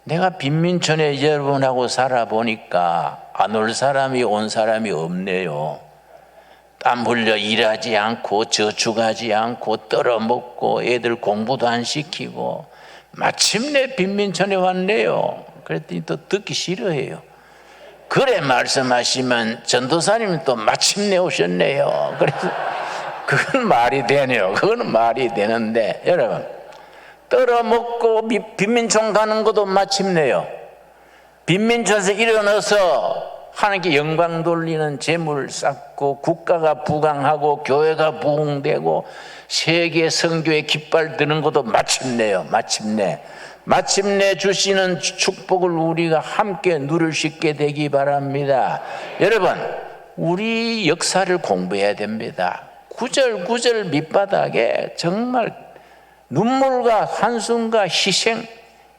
내가 빈민촌에 여러분하고 살아보니까 안 올 사람이 온 사람이 없네요. 땀 흘려 일하지 않고 저축하지 않고 떨어먹고 애들 공부도 안 시키고 마침내 빈민촌에 왔네요. 그랬더니 또 듣기 싫어해요. 그래 말씀하시면 전도사님은 또 마침내 오셨네요. 그래서 그건 말이 되네요. 그건 말이 되는데 여러분 떨어먹고 빈민촌 가는 것도 마침내요. 빈민촌에서 일어나서 하나님께 영광 돌리는 재물 쌓고 국가가 부강하고 교회가 부흥되고 세계 선교의 깃발 드는 것도 마침내요. 마침내 주시는 축복을 우리가 함께 누릴 수 있게 되기 바랍니다. 여러분 우리 역사를 공부해야 됩니다. 구절구절 밑바닥에 정말 눈물과 한숨과 희생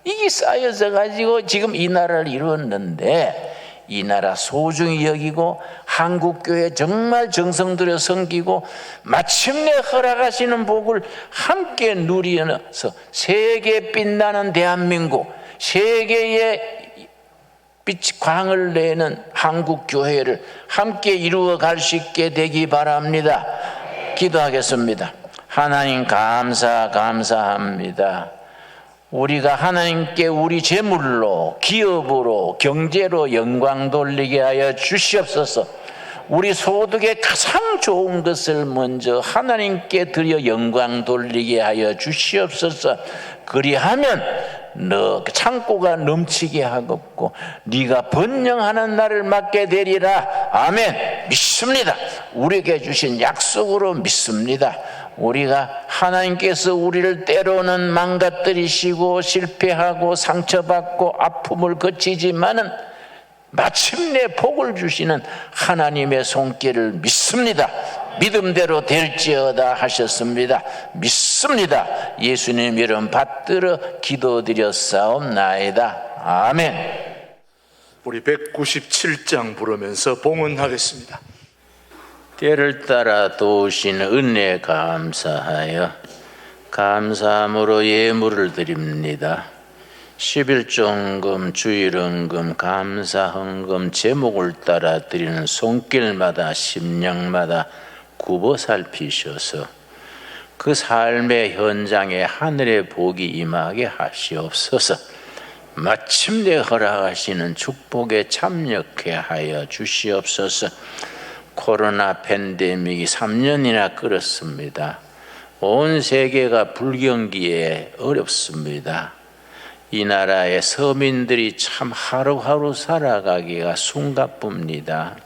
이게 쌓여져 가지고 지금 이 나라를 이루었는데 이 나라 소중히 여기고 한국교회 정말 정성 들여 섬기고 마침내 허락하시는 복을 함께 누리면서 세계 빛나는 대한민국 세계의 빛 광을 내는 한국교회를 함께 이루어 갈 수 있게 되기 바랍니다. 기도하겠습니다. 하나님 감사합니다. 우리가 하나님께 우리 재물로 기업으로 경제로 영광 돌리게 하여 주시옵소서. 우리 소득에 가장 좋은 것을 먼저 하나님께 드려 영광 돌리게 하여 주시옵소서. 그리하면 너 창고가 넘치게 하겠고 네가 번영하는 날을 맞게 되리라. 아멘. 믿습니다. 우리에게 주신 약속으로 믿습니다. 우리가 하나님께서 우리를 때로는 망가뜨리시고 실패하고 상처받고 아픔을 거치지만은 마침내 복을 주시는 하나님의 손길을 믿습니다. 믿음대로 될지어다 하셨습니다. 믿습니다. 예수님 이름 받들어 기도드렸사옵나이다. 아멘. 우리 197장 부르면서 봉헌하겠습니다. 때를 따라 도우신 은혜 감사하여 감사함으로 예물을 드립니다. 11종금, 주일헌금, 감사헌금 제목을 따라 드리는 손길마다 심령마다 굽어 살피셔서 그 삶의 현장에 하늘의 복이 임하게 하시옵소서. 마침내 허락하시는 축복에 참여케 하여 주시옵소서. 코로나 팬데믹이 3년이나 끌었습니다. 온 세계가 불경기에 어렵습니다. 이 나라의 서민들이 참 하루하루 살아가기가 숨가쁩니다.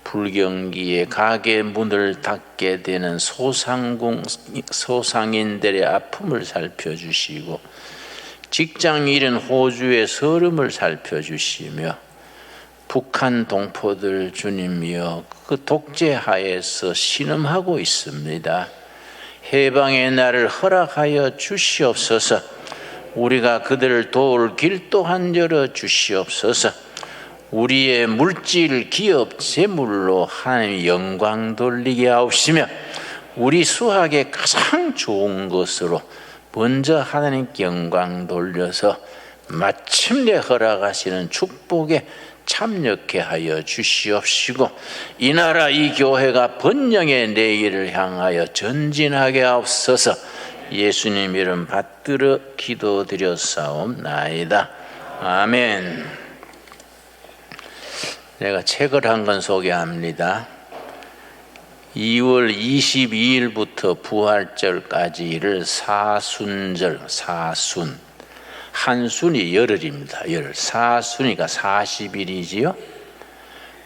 불경기에 가게 문을 닫게 되는 소상인들의 아픔을 살펴주시고 직장 잃은 호주의 서름을 살펴주시며 북한 동포들 주님이여 그 독재하에서 신음하고 있습니다. 해방의 날을 허락하여 주시옵소서. 우리가 그들을 도울 길 또한 열어 주시옵소서. 우리의 물질, 기업, 재물로 하나님 영광 돌리게 하옵시며 우리 수학의 가장 좋은 것으로 먼저 하나님께 영광 돌려서 마침내 허락하시는 축복에 참여케 하여 주시옵시고, 이 나라 이 교회가 번영의 내일을 향하여 전진하게 하옵소서. 예수님 이름 받들어 기도드렸사옵나이다. 아멘. 내가 책을 한 권 소개합니다. 2월 22일부터 부활절까지를 사순절, 사순, 한순이 열흘입니다. 열흘. 사순이가 40일이지요.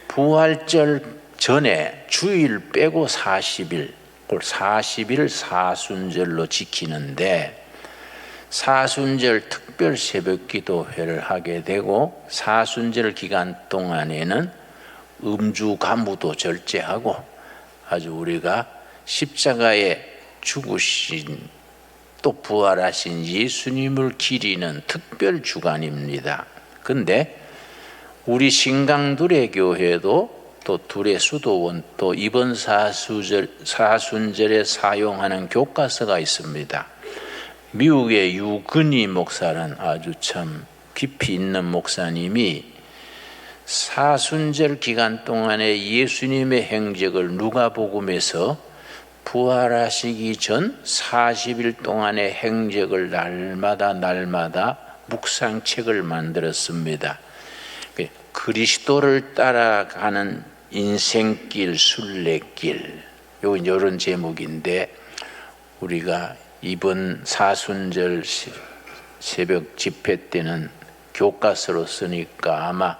부활절 전에 주일 빼고 40일, 40일 사순절로 지키는데, 사순절 특별 새벽기도회를 하게 되고, 사순절 기간 동안에는 음주 가무도 절제하고, 아주 우리가 십자가에 죽으신 또 부활하신 예수님을 기리는 특별 주간입니다. 근데 우리 신강둘의 교회도 또 둘의 수도원, 또 이번 사순절에 사용하는 교과서가 있습니다. 미국의 유근희 목사는 아주 참 깊이 있는 목사님이 사순절 기간 동안에 예수님의 행적을 누가복음에서 부활하시기 전 40일 동안의 행적을 날마다 묵상책을 만들었습니다. 그리스도를 따라가는 인생길, 순례길, 이런 제목인데, 우리가 이번 사순절 새벽 집회 때는 교과서로 쓰니까 아마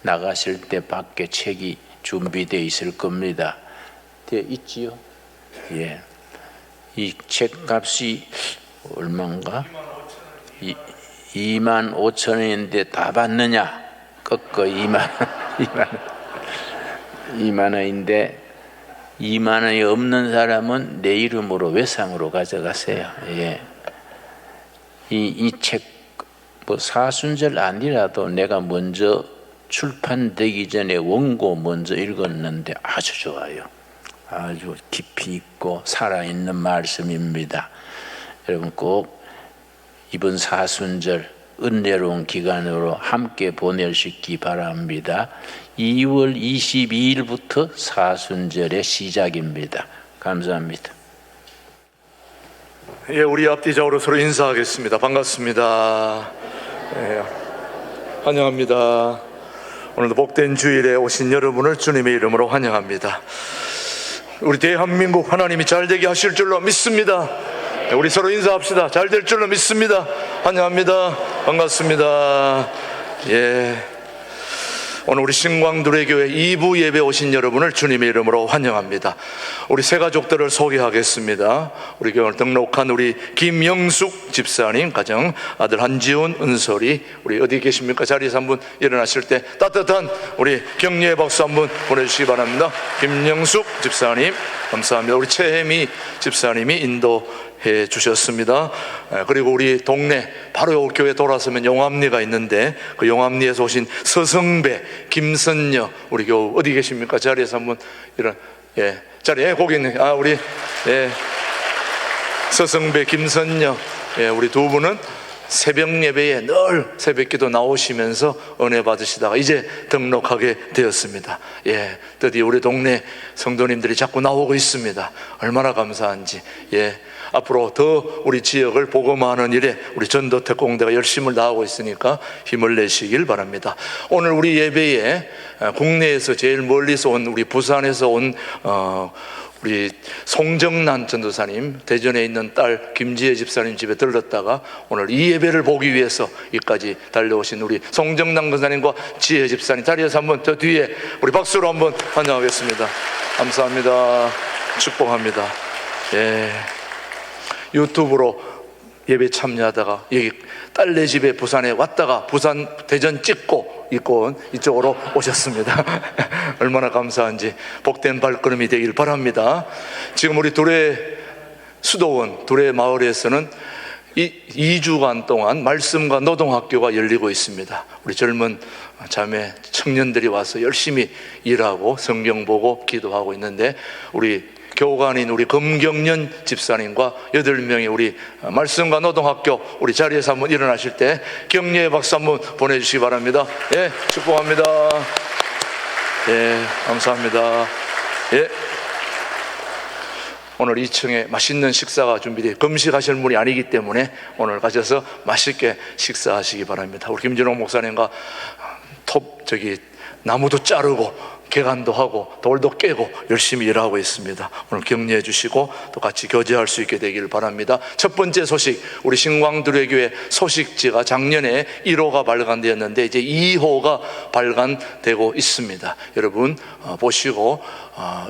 나가실 때 밖에 책이 준비되어 있을 겁니다. 되어 있지요? 예. 이 책값이 얼마인가? 25,000원인데 다 받느냐? 꺾어 2만 원인데, 2만 원이 없는 사람은 내 이름으로 외상으로 가져가세요. 예. 이 책 뭐 사순절 아니라도 내가 먼저 출판되기 전에 원고 먼저 읽었는데 아주 좋아요. 아주 깊이 있고 살아있는 말씀입니다. 여러분 꼭 이번 사순절 은혜로운 기간으로 함께 보내시기 바랍니다. 2월 22일부터 사순절의 시작입니다. 감사합니다. 예, 우리 앞뒤적으로 서로 인사하겠습니다. 반갑습니다. 예, 환영합니다. 오늘도 복된 주일에 오신 여러분을 주님의 이름으로 환영합니다. 우리 대한민국 하나님이 잘되게 하실 줄로 믿습니다. 우리 서로 인사합시다. 잘 될 줄로 믿습니다. 환영합니다. 반갑습니다. 예, 오늘 우리 신광두레 교회 2부 예배 오신 여러분을 주님의 이름으로 환영합니다. 우리 세 가족들을 소개하겠습니다. 우리 교회를 등록한 우리 김영숙 집사님 가정, 아들 한지훈, 은솔이, 우리 어디 계십니까? 자리에서 한분 일어나실 때 따뜻한 우리 격려의 박수 한번 보내주시기 바랍니다. 김영숙 집사님 감사합니다. 우리 최혜미 집사님이 인도해 주셨습니다. 그리고 우리 동네 바로 교회 돌아서면 용암리가 있는데, 그 용암리에서 오신 서성배, 김선녀, 우리 교우 어디 계십니까? 자리에서 한번 이런, 예, 자리에 거기 있는, 우리, 예, 서성배, 김선녀, 예, 우리 두 분은 새벽 예배에 늘 새벽기도 나오시면서 은혜 받으시다가 이제 등록하게 되었습니다. 예, 드디어 우리 동네 성도님들이 자꾸 나오고 있습니다. 얼마나 감사한지. 예, 앞으로 더 우리 지역을 복음화하는 일에 우리 전도특공대가 열심을 다하고 있으니까 힘을 내시길 바랍니다. 오늘 우리 예배에 국내에서 제일 멀리서 온, 우리 부산에서 온 우리 송정란 전도사님, 대전에 있는 딸 김지혜 집사님 집에 들렀다가 오늘 이 예배를 보기 위해서 여기까지 달려오신 우리 송정란 권사님과 지혜 집사님, 자리에서 한번 저 뒤에 우리 박수로 한번 환영하겠습니다. 감사합니다. 축복합니다. 예, 유튜브로 예배 참여하다가 여기 딸네 집에 부산에 왔다가 부산 대전 찍고 이쪽으로 오셨습니다. 얼마나 감사한지. 복된 발걸음이 되길 바랍니다. 지금 우리 둘의 수도원, 둘의 마을에서는 2주간 동안 말씀과 노동학교가 열리고 있습니다. 우리 젊은 자매 청년들이 와서 열심히 일하고 성경 보고 기도하고 있는데, 우리 교관인 우리 금경련 집사님과 8명의 우리 말씀과 노동학교 우리 자리에서 한번 일어나실 때 격려의 박수 한번 보내주시기 바랍니다. 예, 축복합니다. 예, 감사합니다. 예. 오늘 2층에 맛있는 식사가 준비되어 금식하실 분이 아니기 때문에 오늘 가셔서 맛있게 식사하시기 바랍니다. 우리 김진홍 목사님과 나무도 자르고 개간도 하고 돌도 깨고 열심히 일하고 있습니다. 오늘 격려해 주시고 또 같이 교제할 수 있게 되기를 바랍니다. 첫 번째 소식, 우리 신광두레교회 소식지가 작년에 1호가 발간되었는데 이제 2호가 발간되고 있습니다. 여러분 보시고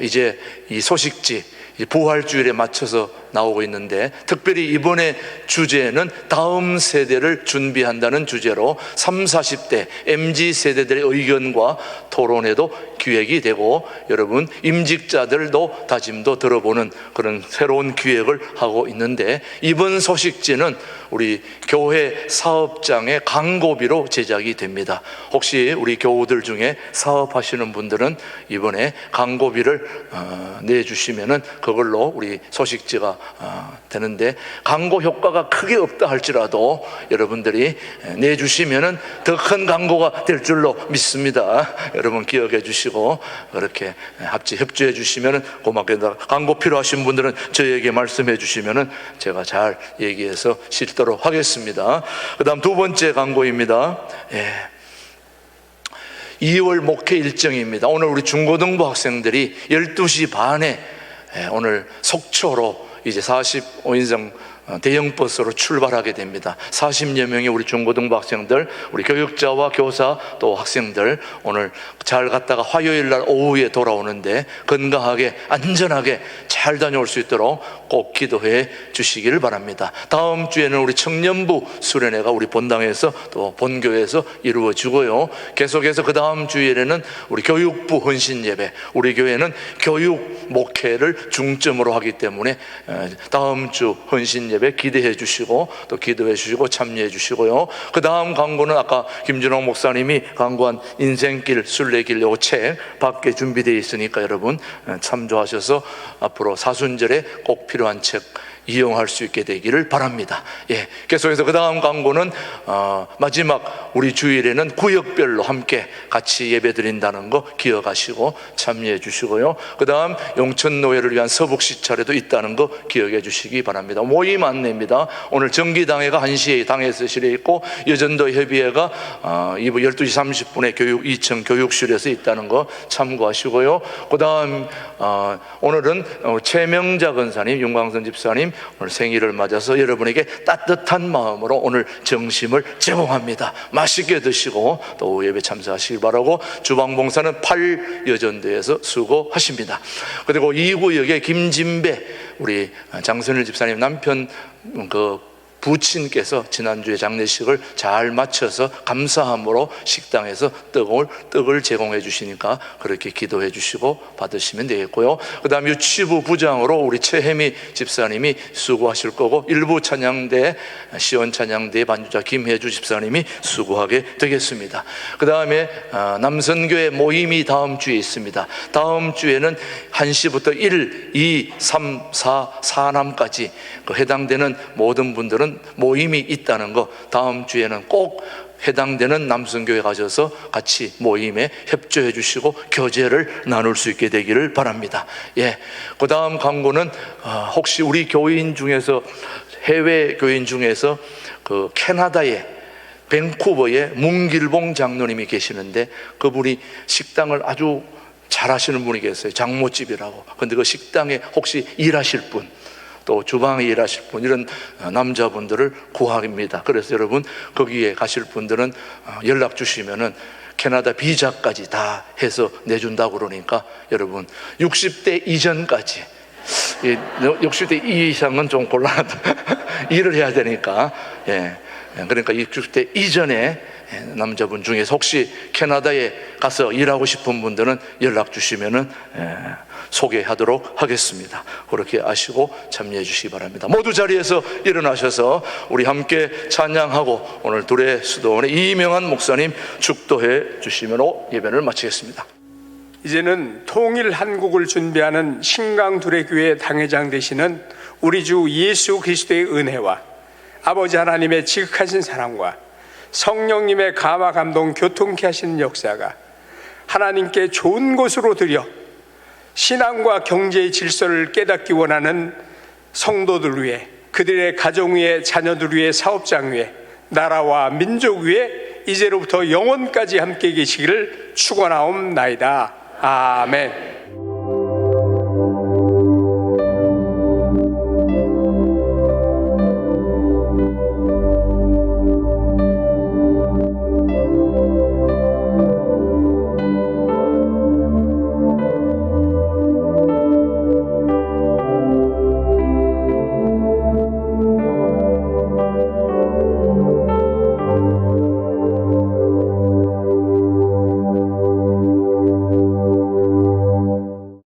이제 이 소식지 부활주일에 맞춰서 나오고 있는데, 특별히 이번에 주제는 다음 세대를 준비한다는 주제로 30, 40대 MZ세대들의 의견과 토론회도 기획이 되고, 여러분 임직자들도 다짐도 들어보는 그런 새로운 기획을 하고 있는데, 이번 소식지는 우리 교회 사업장의 광고비로 제작이 됩니다. 혹시 우리 교우들 중에 사업하시는 분들은 이번에 광고비를 내주시면은 그걸로 우리 소식지가 되는데, 광고 효과가 크게 없다 할지라도 여러분들이 내주시면은 더 큰 광고가 될 줄로 믿습니다. 여러분 기억해 주시고 그렇게 협조해 주시면은 고맙겠다. 광고 필요하신 분들은 저에게 말씀해 주시면은 제가 잘 얘기해서 실도록 하겠습니다. 그 다음 두 번째 광고입니다. 2월 목회 일정입니다. 오늘 우리 중고등부 학생들이 12시 반에 오늘 속초로 이제 45인승 대형버스로 출발하게 됩니다. 40여 명의 우리 중고등부 학생들, 우리 교육자와 교사 또 학생들 오늘 잘 갔다가 화요일 날 오후에 돌아오는데 건강하게 안전하게 잘 다녀올 수 있도록 꼭 기도해 주시기를 바랍니다. 다음 주에는 우리 청년부 수련회가 우리 본당에서 또 본교회에서 이루어지고요, 계속해서 그 다음 주일에는 우리 교육부 헌신예배, 우리 교회는 교육 목회를 중점으로 하기 때문에 다음 주 헌신예배 기대해 주시고 또 기도해 주시고 참여해 주시고요. 그 다음 광고는 아까 김준홍 목사님이 광고한 인생길 순례길 요 책 밖에 준비되어 있으니까 여러분 참조하셔서 앞으로 사순절에 꼭 필요한 책 이용할 수 있게 되기를 바랍니다. 계속해서 그 다음 광고는 마지막 우리 주일에는 구역별로 함께 같이 예배 드린다는 거 기억하시고 참여해 주시고요. 그 다음 용천노예를 위한 서북시찰에도 있다는 거 기억해 주시기 바랍니다. 모임 안내입니다. 오늘 정기당회가 1시에 당회의실에 있고 여전도 협의회가 12시 30분에 2층 교육실에서 있다는 거 참고하시고요. 그 다음 오늘은 최명자 권사님, 윤광선 집사님 오늘 생일을 맞아서 여러분에게 따뜻한 마음으로 오늘 정심을 제공합니다. 맛있게 드시고 또 예배 참석하시기 바라고, 주방봉사는 8여전도에서 수고하십니다. 그리고 2구역에 김진배 우리 장선일 집사님 남편 부친께서 지난주에 장례식을 잘 마쳐서 감사함으로 식당에서 떡을 제공해 주시니까 그렇게 기도해 주시고 받으시면 되겠고요. 그 다음 유치부 부장으로 우리 최혜미 집사님이 수고하실 거고, 일부 찬양대 시원 찬양대 반주자 김혜주 집사님이 수고하게 되겠습니다. 그 다음에 남선교회 모임이 다음 주에 있습니다. 다음 주에는 1시부터 1, 2, 3, 4, 4남까지 해당되는 모든 분들은 모임이 있다는 거 다음 주에는 꼭 해당되는 남성교회 가셔서 같이 모임에 협조해 주시고 교제를 나눌 수 있게 되기를 바랍니다. 그 다음 광고는 혹시 우리 교인 중에서 해외 교인 중에서 캐나다에 밴쿠버에 문길봉 장로님이 계시는데 그분이 식당을 아주 잘하시는 분이 계세요. 장모집이라고. 근데 그 식당에 혹시 일하실 분, 또 주방에 일하실 분, 이런 남자분들을 구합니다. 그래서 여러분 거기에 가실 분들은 연락 주시면은 캐나다 비자까지 다 해서 내준다고 그러니까 여러분 60대 이전까지, 60대 이상은 좀 곤란하다. 일을 해야 되니까 그러니까 60대 이전에 남자분 중에서 혹시 캐나다에 가서 일하고 싶은 분들은 연락 주시면은 소개하도록 하겠습니다. 그렇게 아시고 참여해 주시기 바랍니다. 모두 자리에서 일어나셔서 우리 함께 찬양하고 오늘 둘의 수도원의 이명한 목사님 축도해 주시면 예배를 마치겠습니다. 이제는 통일 한국을 준비하는 신강두레교회 당회장 되시는 우리 주 예수 그리스도의 은혜와 아버지 하나님의 지극하신 사랑과 성령님의 감화 감동 교통케 하시는 역사가 하나님께 좋은 곳으로 드려 신앙과 경제의 질서를 깨닫기 원하는 성도들 위해, 그들의 가정 위에, 자녀들 위에, 사업장 위에, 나라와 민족 위에 이제로부터 영원까지 함께 계시기를 축원하옵나이다. 아멘.